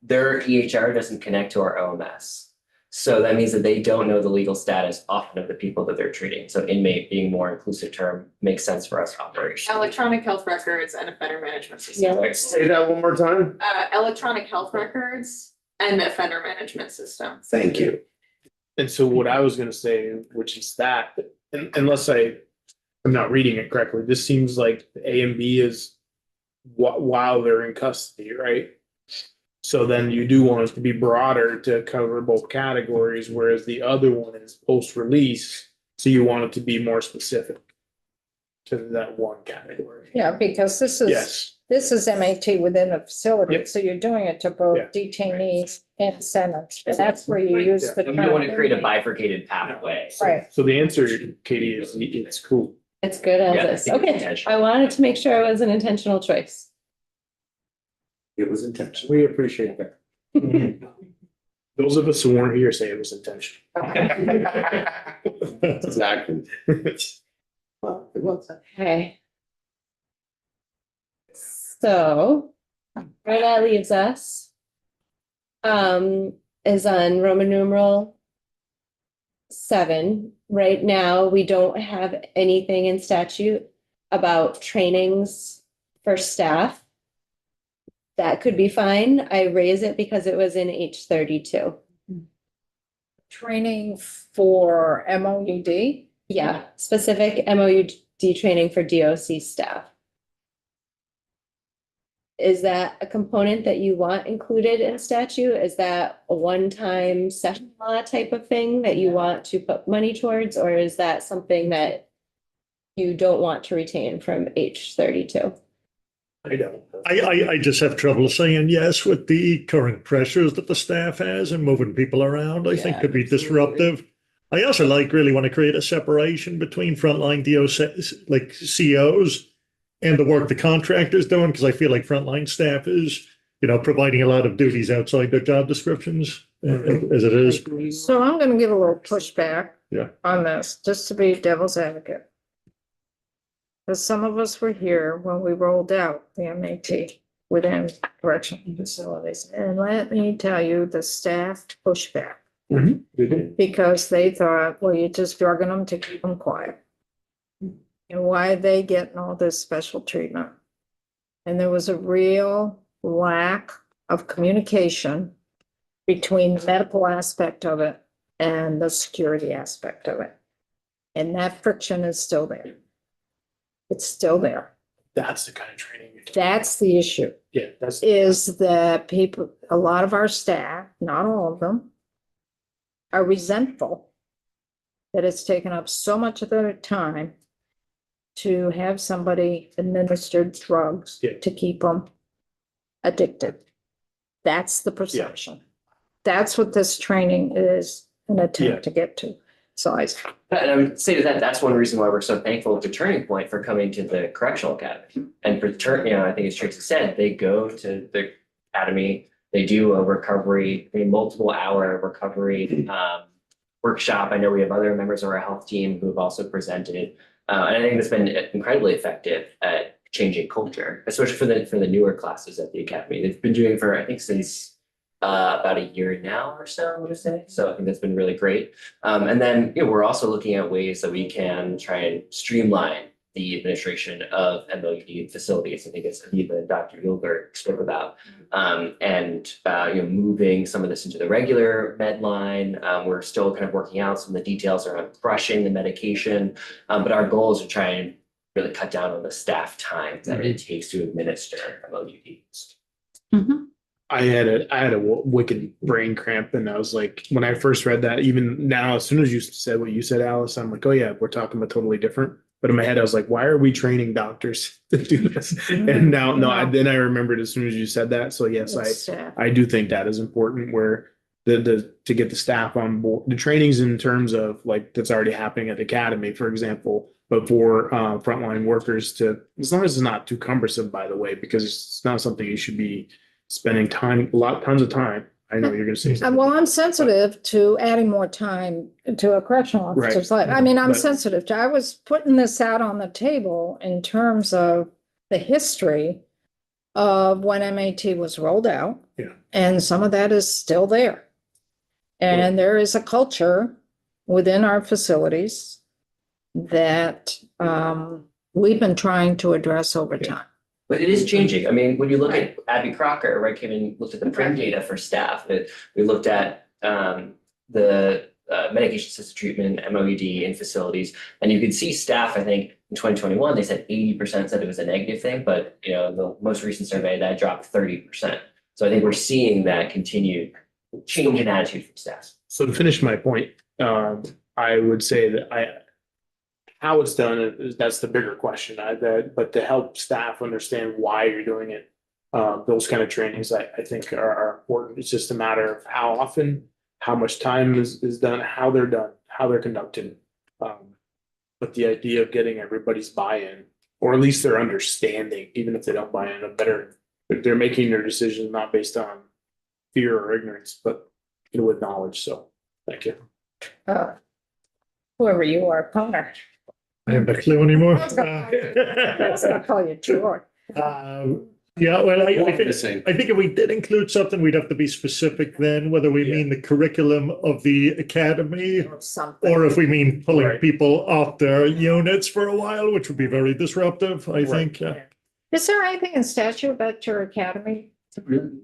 their EHR doesn't connect to our OMS. So that means that they don't know the legal status often of the people that they're treating. So inmate being more inclusive term makes sense for us operationally. Electronic health records and offender management Yeah. system. Say that one more time. Electronic health records and offender management system. Thank you. And so what I was gonna say, which is that, unless I'm not reading it correctly, this seems like A and B is while they're in custody, right? So then you do want it to be broader to cover both categories, whereas the other one is post-release, so you want it to be more specific to that one category. Yeah, because this Yes, is MAT within the facility, Yep. so you're doing it to both Yeah. detainees and senators. And that's where you use the And we don't want to term create a inmate. bifurcated pathway. Right. so the answer, Katie, is it's cool. It's good Yeah, I as this. think it's Okay, intentional. I wanted to make sure it was an intentional choice. It was intentional. We appreciate that. Those of us who weren't here say it was intentional. Exactly. Well, it was. Okay. So, where that leaves us is on Roman numeral 7. Right now, we don't have anything in statute about trainings for staff. That could be fine. I raise it because it was in H32. Training for MOUD. Yeah, specific MOUD training for DOC staff. Is that a component that you want included in statute? Is that a one-time session law type of thing that you want to put money towards, or is that something that you don't want to retain from H32? I don't. I just have trouble saying yes with the current pressures that the staff has and moving people around. I think Yeah, could be disruptive. I also really want to create a separation between frontline DOC, like COs, and the work the contractor's doing, because I feel like frontline staff is, providing a lot of duties outside their job descriptions as it is. So I'm gonna give a little pushback. Yeah. On this, just to be devil's advocate. Because some of us were here when we rolled out the MAT within correctional facilities. And let me tell you, the staff pushed back because they thought, well, you're just drugging them to keep them quiet. And why are they getting all this special treatment? And there was a real lack of communication between the medical aspect of it and the security aspect of it. And that friction is still there. It's still there. That's the kind of training. you're talking That's the issue, about. Yeah, that's. is that people, a lot of our staff, not all of them, are resentful that it's taken up so much of their time to have somebody administer drugs Yeah. to keep them addicted. That's the perception. That's what this training is an Yeah. attempt to get to. So And I would say that that's one reason why we're so thankful to Turning Point for coming to the Correctional Academy. And for I think as Tracy said, they go to the academy, they do a recovery, a multiple hour recovery workshop. I know we have other members of our health team who have also presented. And I think it's been incredibly effective at changing culture, especially for the newer classes at the academy. They've been doing for, I think, since about a year now or so, I would say. So I think that's been really great. And then, we're also looking at ways that we can try and streamline the administration of MOUD facilities. I think it's Aviva and Dr. Gilbert spoke about. Moving some of this into the regular med line. We're still kind of working out some of the details around crushing the medication. But our goal is to try and really cut down on the staff time that it takes to administer MOUDs. I had a wicked brain cramp, and I was like, when I first read that, even now, as soon as you said what you said, Alice, I'm like, oh yeah, we're talking about totally different. But in my head, I was like, why are we training doctors to do this? And now, then I remembered as soon as you said that. So yes, I do think that is important, where to get the staff on board, the trainings in terms of like that's already happening at the academy, for example, but for frontline workers to, as long as it's not too cumbersome, by the way, because it's not something you should be spending tons of time. I know you're gonna say something. well, I'm sensitive to adding more time to a correctional officer's life. I mean, I'm sensitive to, I was putting this out on the table in terms of the history of when MAT was rolled out. Yeah. And some of that is still there. And there is a culture within our facilities that we've been trying to address over time. But it is changing. I mean, when you look at Abby Crocker, right, came and looked at the print data for staff, that we looked at the medication assisted treatment, MOED in facilities, and you could see staff, I think in 2021, they said 80% said it was a negative thing, but the most recent survey that dropped 30%. So I think we're seeing that continued change in attitude from staff. So to finish my point, I would say that how it's done, that's the bigger question. But to help staff understand why you're doing it, those kind of trainings, I think are important. It's just a matter of how often, how much time is done, how they're conducted. But the idea of getting everybody's buy-in, or at least their understanding, even if they don't buy in, they're making their decisions not based on fear or ignorance, but with knowledge. So thank you. Whoever you are, Connor. I have no clue anymore. I was gonna call you George. Yeah, well, I think if we did include something, we'd have to be specific then, whether we mean the curriculum of the academy Or something. or if we mean pulling Right. people off their units for a while, which would be very disruptive, I think. Is there anything in statute about your academy?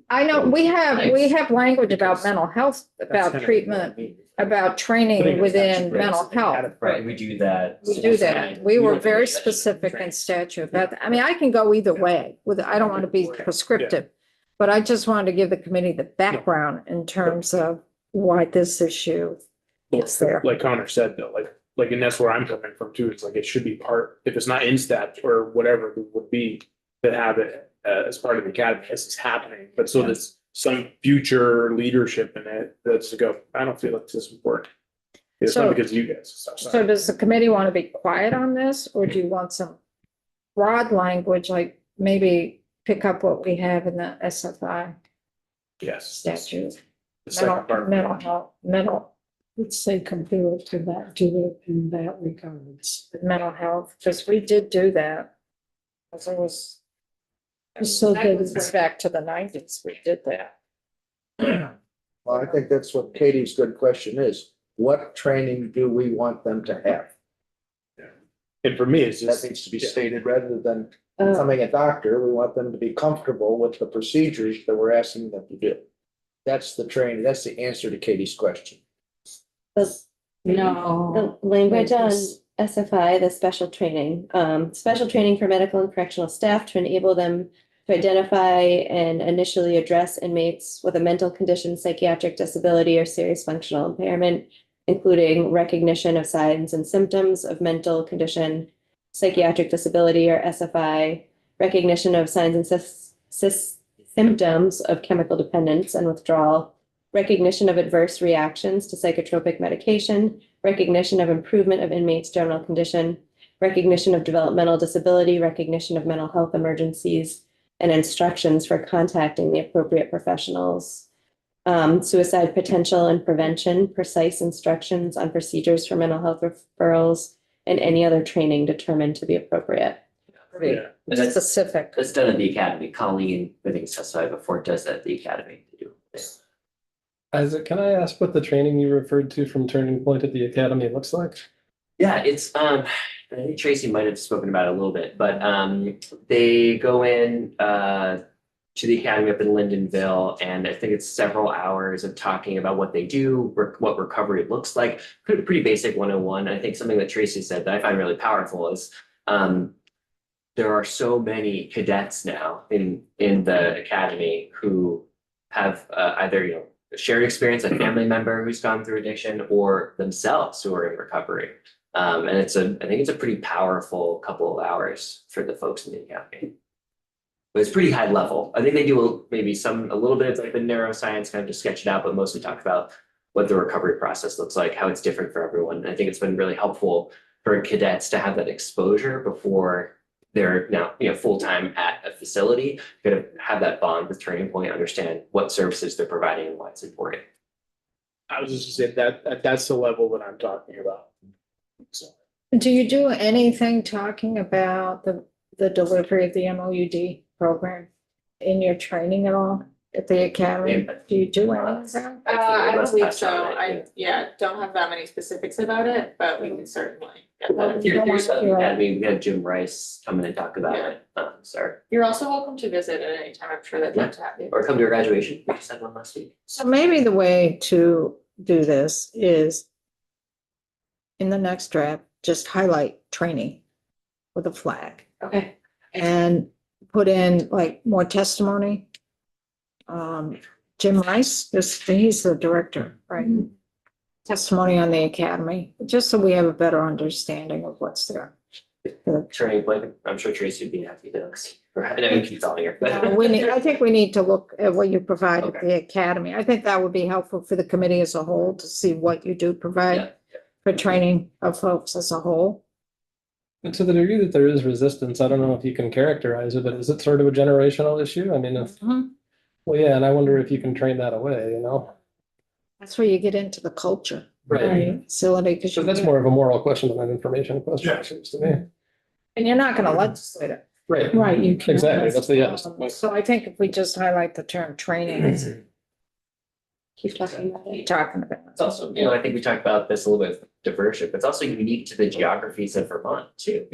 I know we have language about mental health, about treatment, about training within mental health. Right, we do that. We do that. We were very specific in statute. I can go either way I don't want to be prescriptive. But I just wanted to give the committee the background in terms of why this issue is there. Like Connor said, though, like, and that's where I'm coming from too. It's like, it should be part, if it's not in stat or whatever it would be, to have it as part of the academy as it's happening. But so there's some future leadership in it that's to go, I don't feel like this is important. It's So- not because of you guys. So does the committee want to be quiet on this, or do you want some broad language, like maybe pick up what we have in the SFI Yes. statute? The second part. Mental health, Let's say compare it to that, do it in that regards. mental health, because we did do that. Because it was. So That that was is- back to the 90s, we did that. Well, I think that's what Katie's good question is. What training do we want them to have? And for me, it's That just, needs to be stated rather than Uh, becoming a doctor. We want them to be comfortable with the procedures that we're asking them to do. That's the training. That's the answer to Katie's question. No. The language on SFI, the special training for medical and correctional staff to enable them to identify and initially address inmates with a mental condition, psychiatric disability, or serious functional impairment, including recognition of signs and symptoms of mental condition, psychiatric disability, or SFI, recognition of signs and symptoms of chemical dependence and withdrawal, recognition of adverse reactions to psychotropic medication, recognition of improvement of inmates' general condition, recognition of developmental disability, recognition of mental health emergencies, and instructions for contacting the appropriate professionals. Suicide potential and prevention, precise instructions on procedures for mental health referrals, and any other training determined to be appropriate. Yeah. And that's, Specific. that's done at the academy. Colleen, I think testified before, does that at the academy to do. Isaac, can I ask what the training you referred to from Turning Point at the Academy looks like? Yeah, it's I think Tracy might have spoken about it a little bit, but they go in to the academy up in Lindenville, and I think it's several hours of talking about what they do, what recovery looks like. Pretty basic 101. And I think something that Tracy said that I find really powerful is there are so many cadets now in the academy who have either shared experience, a family member who's gone through addiction, or themselves who are in recovery. And I think it's a pretty powerful couple of hours for the folks in the academy. But it's pretty high level. I think they do maybe a little bit of like the neuroscience kind of to sketch it out, but mostly talk about what the recovery process looks like, how it's different for everyone. And I think it's been really helpful for cadets to have that exposure before they're now, full-time at a facility, kind of have that bond with Turning Point, understand what services they're providing and why it's important. I was just gonna say that's the level that I'm talking about. So. Do you do anything talking about the delivery of the MOUD program in your training at all at the academy? Do you do any of that? I believe so. Don't have that many specifics about it, but we can certainly get that. If you're at the academy, we had Jim Rice come in and talk about it. Sorry. You're also welcome to visit at any time. I'm sure they'd love to have you. Or come to a graduation. We just had one last week. So maybe the way to do this is in the next draft, just highlight training with a flag Okay. and put in like more testimony. Jim Rice, he's the director, right? Testimony on the academy, just so we have a better understanding of what's there. Turning Point, I'm sure Tracy would be happy to. I know you keep telling her. but- I think we need to look at what you provide at the academy. I think that would be helpful for the committee as a whole to see what you do provide for training of folks as a whole. And to the degree that there is resistance, I don't know if you can characterize it, but is it sort of a generational issue? I mean, well, yeah, and I wonder if you can train that away, That's where you get into the culture. Right. Facility. So that's more of a moral question than an information question, it seems to me. And you're not gonna legislate it. Right. Right, you can. Exactly, that's the yes. So I think if we just highlight the term training, Keep talking about keep it. talking about It's also, I think we talked about this a little bit with diversion, but it's also unique to the geographies of Vermont too.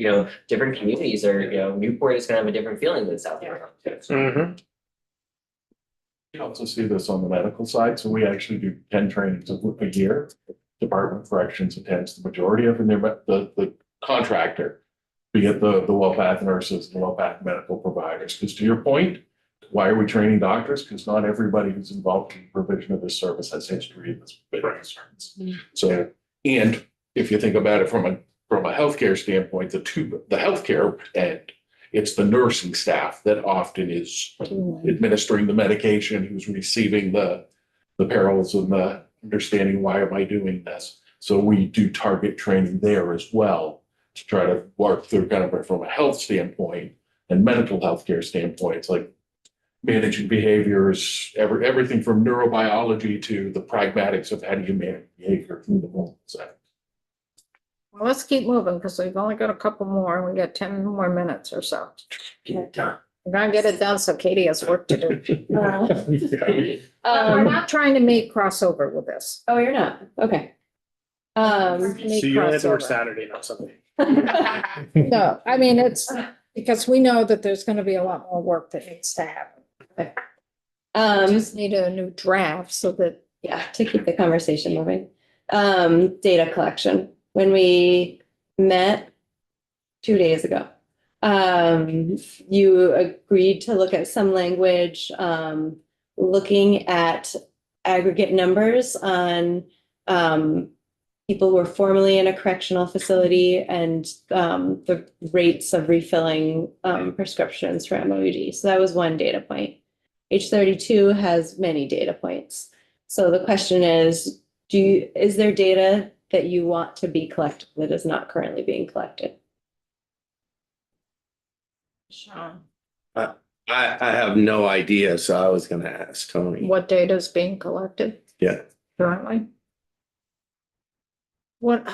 Different communities are, Newport is gonna have a different feeling than South Vermont too. So You also see this on the medical side, so we actually do 10 trainings a year. Department of Corrections attends the majority of, and they're the contractor, be it the WellPath nurses, the WellPath medical providers, because to your point, why are we training doctors? Because not everybody who's involved in the provision of this service has history of this big concerns. So, and if you think about it from a healthcare standpoint, the healthcare end, it's the nursing staff that often is administering the medication, who's receiving the perils and the understanding, why am I doing this? So we do target training there as well to try to work through kind of from a health standpoint and mental health care standpoint. It's like managing behaviors, everything from neurobiology to the pragmatics of how do you manage behavior through the whole setting. Well, let's keep moving because we've only got a couple more. We got 10 more minutes or so. Get it done. We're gonna get it done so Katie has work to do. We're Um, not trying to make crossover with this. oh, you're not, okay. Make you only have to work crossover. Saturday, not Sunday. No, I mean, it's because we know that there's gonna be a lot more work that needs to happen. Just need a new draft so that Yeah, to keep the conversation moving. Data collection. When we met 2 days ago. You agreed to look at some language, looking at aggregate numbers on people who are formerly in a correctional facility and the rates of refilling prescriptions for MOUD. So that was one data point. H32 has many data points. So the question is, is there data that you want to be collected that is not currently being collected? Sean, I have no idea, so I was gonna ask Tony. what data is being collected Yeah, currently? What?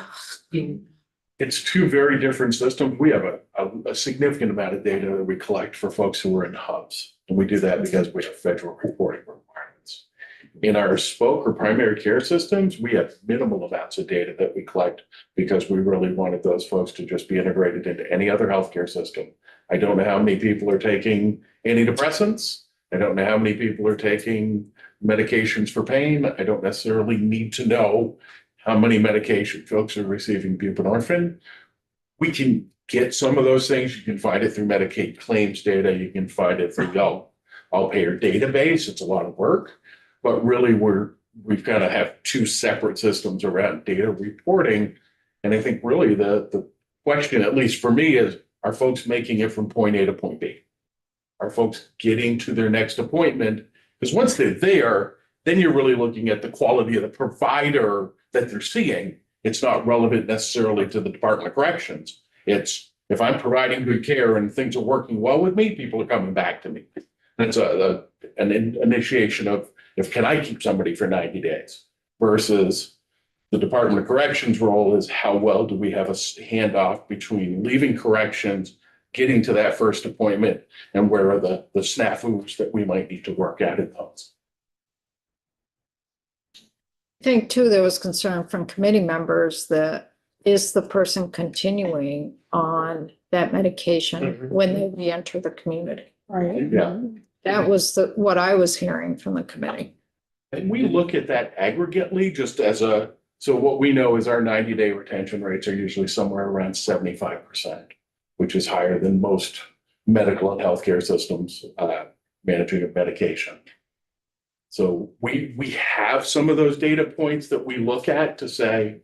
It's two very different systems. We have a significant amount of data that we collect for folks who are in hubs. And we do that because we have federal reporting requirements. In our spoke or primary care systems, we have minimal amounts of data that we collect because we really wanted those folks to just be integrated into any other healthcare system. I don't know how many people are taking antidepressants. I don't know how many people are taking medications for pain. I don't necessarily need to know how many medication folks are receiving buprenorphine. We can get some of those things. You can find it through Medicaid claims data. You can find it through All Payer database. It's a lot of work, but really we've kind of have two separate systems around data reporting. And I think really the question, at least for me, is, are folks making it from point A to point B? Are folks getting to their next appointment? Because once they're there, then you're really looking at the quality of the provider that they're seeing. It's not relevant necessarily to the Department of Corrections. It's, if I'm providing good care and things are working well with me, people are coming back to me. That's an initiation of, can I keep somebody for 90 days versus the Department of Corrections role is how well do we have a handoff between leaving corrections, getting to that first appointment, and where are the snafus that we might need to work out in those. I think too, there was concern from committee members that is the person continuing on that medication when they re-enter the community? Right. Yeah. That was what I was hearing from the committee. And we look at that aggregately just as so what we know is our 90-day retention rates are usually somewhere around 75%, which is higher than most medical and healthcare systems managing a medication. So we have some of those data points that we look at to say,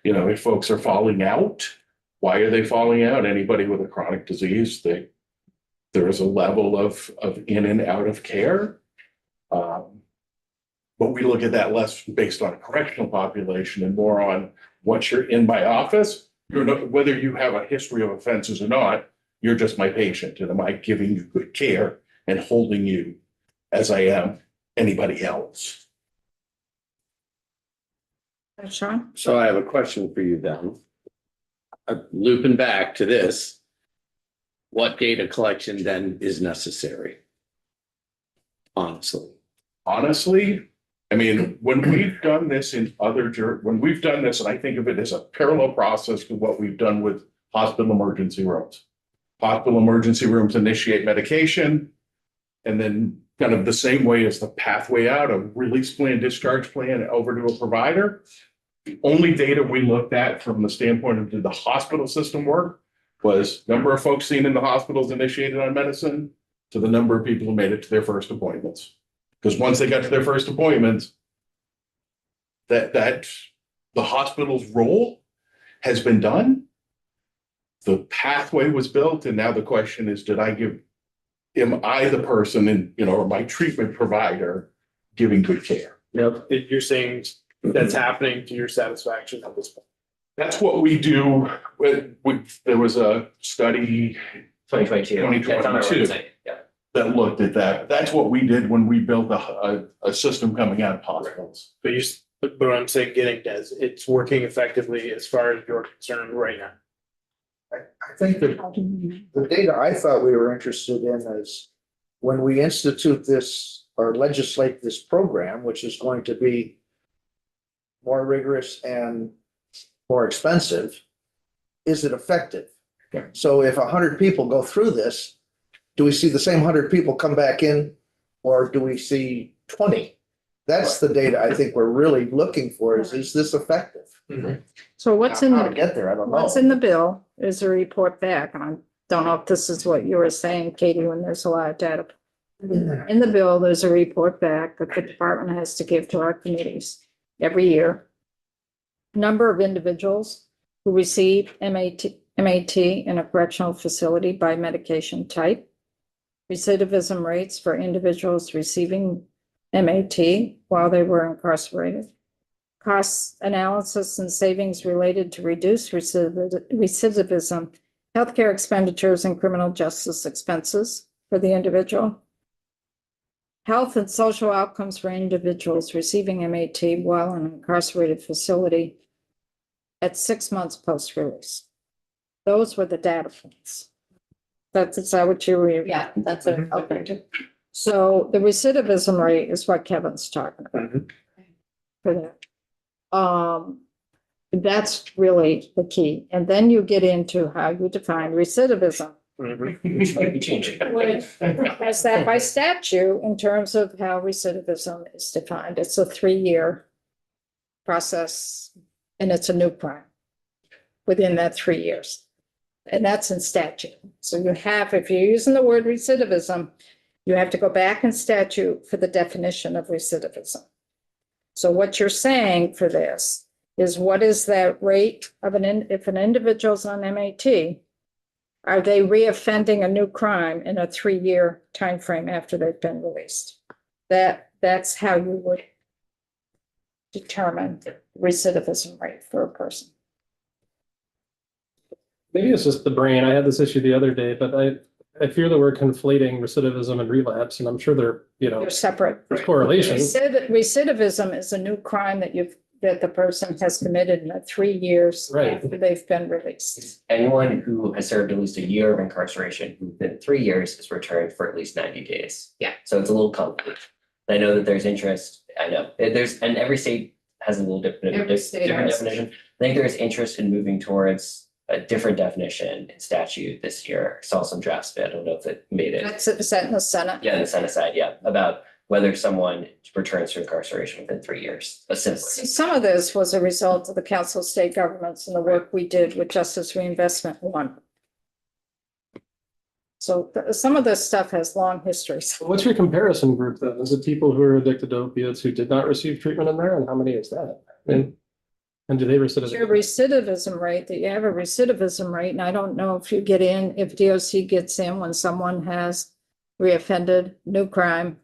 if folks are falling out, why are they falling out? Anybody with a chronic disease, there is a level of in and out of care. But we look at that less based on a correctional population and more on once you're in my office, whether you have a history of offenses or not, you're just my patient. And am I giving you good care and holding you as I am anybody else? Sean? so I have a question for you then. Looping back to this, what data collection then is necessary? Honestly. Honestly, I mean, when we've done this and I think of it as a parallel process to what we've done with hospital emergency rooms. Hospital emergency rooms initiate medication, and then kind of the same way as the pathway out, a release plan, discharge plan over to a provider. The only data we looked at from the standpoint of did the hospital system work was number of folks seen in the hospitals initiated on medicine to the number of people who made it to their first appointments. Because once they got to their first appointments, that the hospital's role has been done. The pathway was built, and now the question is, am I the person or my treatment provider giving good care? Yep. You're saying that's happening to your satisfaction at this point. That's what we do. There was a study 2022. That's on our 2022. website. Yeah. that looked at that. That's what we did when we built a system coming out of hospitals. But what I'm saying, it's working effectively as far as you're concerned right now. I think that the data I thought we were interested in is when we institute this or legislate this program, which is going to be more rigorous and more expensive, is it effective? Yeah. So if 100 people go through this, do we see the same 100 people come back in, or do we see 20? That's the data I think we're really looking for is this effective? So what's in How to the, get there, I don't know. what's in the bill is a report back, and I don't know if this is what you were saying, Katie, when there's a lot of data. In the bill, there's a report back that the department has to give to our committees every year. Number of individuals who receive MAT in a correctional facility by medication type. Recidivism rates for individuals receiving MAT while they were incarcerated. Cost analysis and savings related to reduce recidivism, healthcare expenditures and criminal justice expenses for the individual. Health and social outcomes for individuals receiving MAT while in an incarcerated facility at 6 months post-release. Those were the data points. Is that what you were? Yeah, that's it. Okay. So the recidivism rate is what Kevin's talking about. For that. That's really the key. And then you get into how you define recidivism. Which might be changing. As that by statute in terms of how recidivism is defined. It's a 3-year process and it's a new crime within that 3 years. And that's in statute. So you have, if you're using the word recidivism, you have to go back in statute for the definition of recidivism. So what you're saying for this is what is that rate of if an individual's on MAT, are they reoffending a new crime in a 3-year time frame after they've been released? That's how you would determine recidivism rate for a person. Maybe it's just the brain. I had this issue the other day, but I fear that we're conflating recidivism and relapse, and I'm sure they're, They're separate. there's correlation. Recidivism is a new crime that the person has committed in the 3 years Right. after they've been released. Anyone who has served at least a year of incarceration within 3 years is returned for at least 90 days. Yeah. So it's a little complicated. I know that there's interest, I know, and every state has a little different Every state has. definition. I think there's interest in moving towards a different definition in statute this year. I saw some drafts, but I don't know if it made it. Is that in the Senate? Yeah, the Senate side, yeah, about whether someone returns to incarceration within 3 years, See, simply. some of this was a result of the Council of State Governments and the work we did with Justice Reinvestment One. So some of this stuff has long histories. What's your comparison group then? Is it people who are addicted to opiates who did not receive treatment in there? And how many is that? And do they Your recidivism? recidivism rate, that you have a recidivism rate, and I don't know if you get in, if DOC gets in when someone has reoffended, new crime,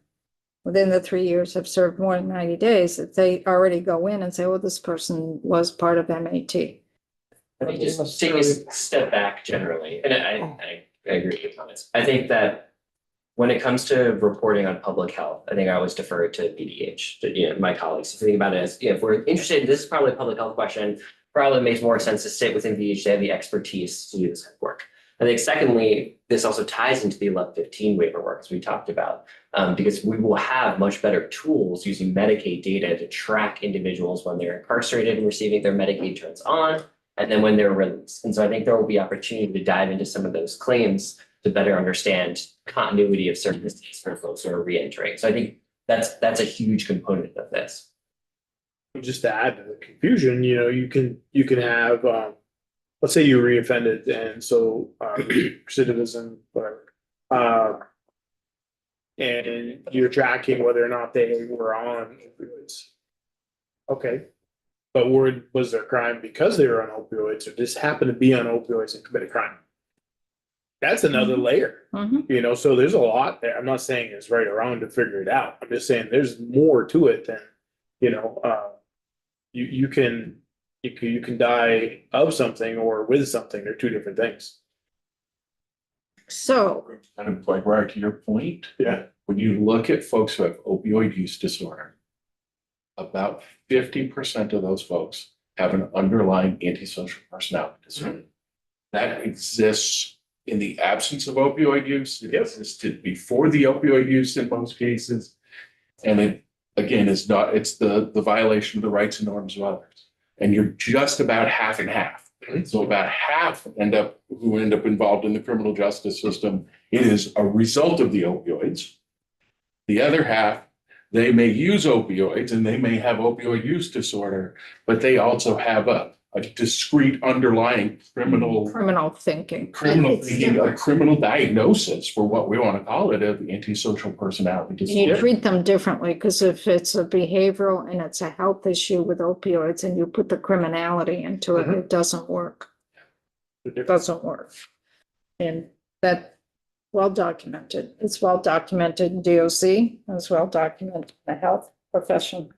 within the 3 years have served more than 90 days, if they already go in and say, well, this person was part of MAT. I think just take a step back generally, and I agree with your comments. I think that when it comes to reporting on public health, I think I always defer to BDH, to, my colleagues. If you think about it as, if we're interested, this is probably a public health question, probably makes more sense to sit within BDH. They have the expertise to do this kind of work. I think secondly, this also ties into the 1115 waiver work, as we talked about, because we will have much better tools using Medicaid data to track individuals when they're incarcerated and receiving their Medicaid turns on, and then when they're released. And so I think there will be opportunity to dive into some of those claims to better understand continuity of services for folks who are reentering. So I think that's a huge component of this. Just to add to the confusion, you can have, let's say you reoffended and so recidivism, whatever. And you're tracking whether or not they were on opioids. Okay. But was their crime because they were on opioids or just happened to be on opioids and commit a crime? That's another layer, so there's a lot there. I'm not saying it's right or wrong to figure it out. I'm just saying there's more to it than, you can die of something or with something. They're two different things. So, Kind of like right to your point. Yeah. When you look at folks who have opioid use disorder, about 50% of those folks have an underlying antisocial personality disorder. That exists in the absence of opioid use. It existed before the opioid use in most cases. And it, again, it's the violation of the rights and norms of others. And you're just about half and half. So about half who end up involved in the criminal justice system, it is a result of the opioids. The other half, They may use opioids and they may have opioid use disorder, but they also have a discrete underlying criminal thinking. criminal thinking, a criminal diagnosis for what we want to call it, of antisocial personality You disorder. treat them differently, because if it's a behavioral and it's a health issue with opioids and you put the criminality into it, it doesn't work. It doesn't work. And that, well documented. It's well documented in DOC, it's well documented in the health profession.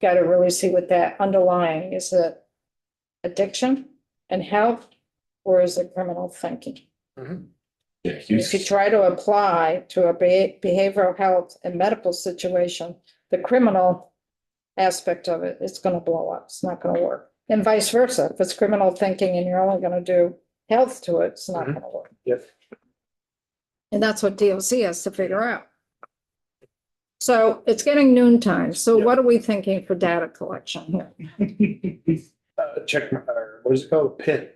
Got to really see what that underlying, is it addiction and health, or is it criminal thinking? Yeah, If you try to apply to a behavioral health and medical situation, the criminal aspect of it, it's gonna blow up. It's not gonna work. And vice versa. If it's criminal thinking and you're only gonna do health to it, it's not gonna work. Yep. And that's what DOC has to figure out. So it's getting noontime. So what are we thinking for data collection here? Check, what is it called? PIN.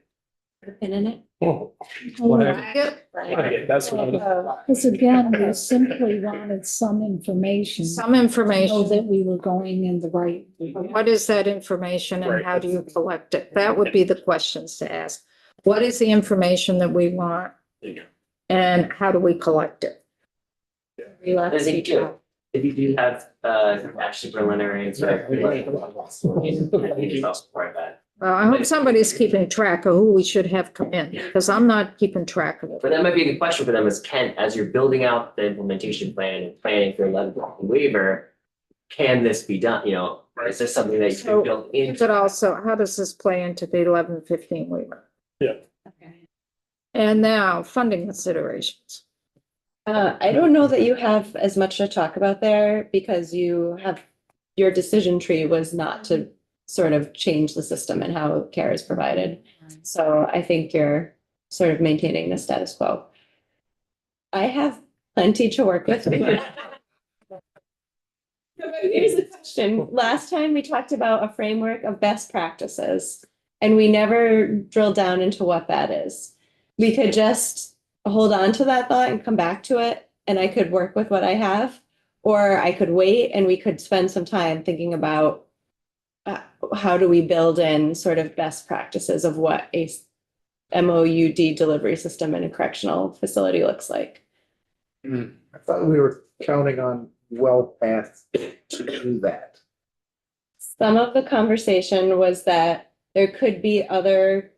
Put a pin in it. Oh, Right. that's what. Because again, we simply wanted some information. Some to know information. that we were going in the right. What is that information and Right. how do you collect it? That would be the questions to ask. What is the information that we want? And how do we collect it? I think too, if you do have, actually preliminary and sort of. Support that. Well, I hope somebody's keeping track of who we should have come in, because I'm not keeping track of But it. that might be a good question for them is as you're building out the implementation plan and planning for 11 waiver, can this be done, you know, is this something that you So, can build in? But also, how does this play into the 11-15 waiver? Okay. And now funding considerations. I don't know that you have as much to talk about there because your decision tree was not to sort of change the system and how care is provided. So I think you're sort of maintaining the status quo. I have plenty to work with. Here's the question. Last time we talked about a framework of best practices, and we never drilled down into what that is. We could just hold on to that thought and come back to it, and I could work with what I have, or I could wait and we could spend some time thinking about how do we build in sort of best practices of what a MOUD delivery system in a correctional facility looks like. I thought we were counting on WellPath to do that. Some of the conversation was that there could be other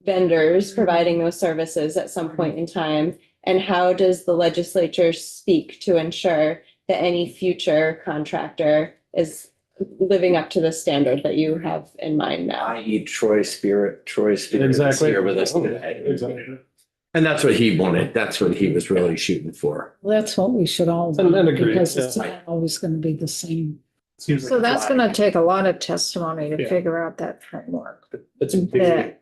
vendors providing those services at some point in time. And how does the legislature speak to ensure that any future contractor is living up to the standard that you have in mind now? I.e. Troy Spirit is Exactly. here with us today. Exactly. And that's what he wanted. That's what he was really shooting for. That's what we should all And do, agree, because yeah. it's not always gonna be the same. Seems like So a that's flag. gonna take a lot of testimony to Yeah. figure out that framework. That's a big. That,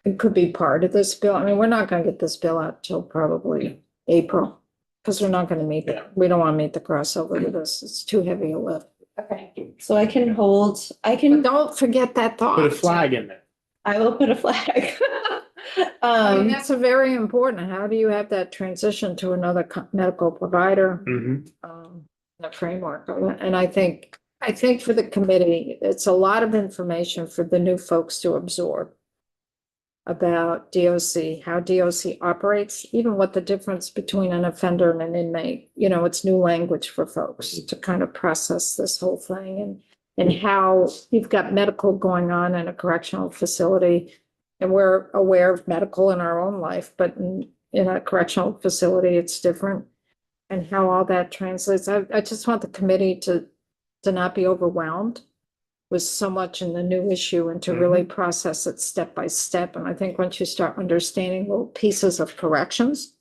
it could be part of this bill. I mean, we're not gonna get this bill out till probably April. Because we're not gonna meet, Yeah. we don't wanna meet the crossover with this. It's too heavy a lift. Okay, so I But don't forget that thought. Put a flag in there. I will put a flag. I mean, that's a very important. How do you have that transition to another medical provider? The framework of it. And I think for the committee, it's a lot of information for the new folks to absorb about DOC, how DOC operates, even what the difference between an offender and an inmate, you know, it's new language for folks to kind of process this whole thing and how you've got medical going on in a correctional facility. And we're aware of medical in our own life, but in a correctional facility, it's different. And how all that translates. I just want the committee to not be overwhelmed with so much in the new issue and to really process it step by step. And I think once you start understanding little pieces of corrections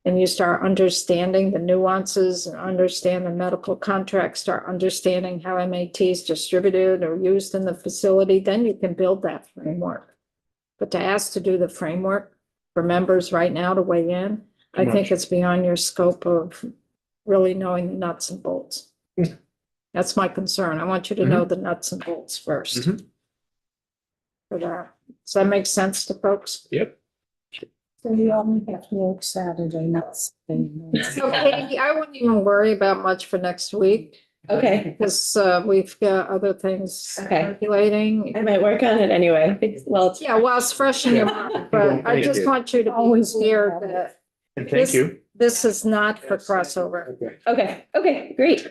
and you start understanding the nuances and understand the medical contracts, start understanding how MAT is distributed or used in the facility, then you can build that framework. But to ask to do the framework for members right now to weigh in, I think it's beyond your scope of really knowing the nuts and bolts. That's my concern. I want you to know the nuts and bolts first. For that. Does that make sense to folks? Yep. So you only have to work Saturday, not Sunday. So Katie, I wouldn't even worry about much for next week. Okay, Because we've got other things Okay. circulating. I might work on it anyway. I think, well, it's. Yeah, well, it's fresh in your mind, but I Thank just you. want you to be Always clear do that And thank you. this is not for crossover, Okay. Okay, great.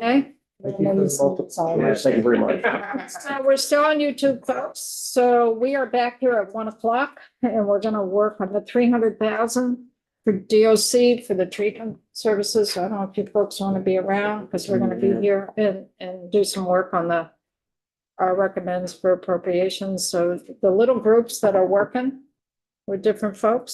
okay? Thank you for the multiple- Yes, thank you very much. So we're still on YouTube, folks. So we are back here at 1 o'clock and we're gonna work on the 300,000 for DOC for the treatment services. So I don't know if you folks want to be around because we're gonna be here and do some work on our recommends for appropriations. So the little groups that are working with different folks,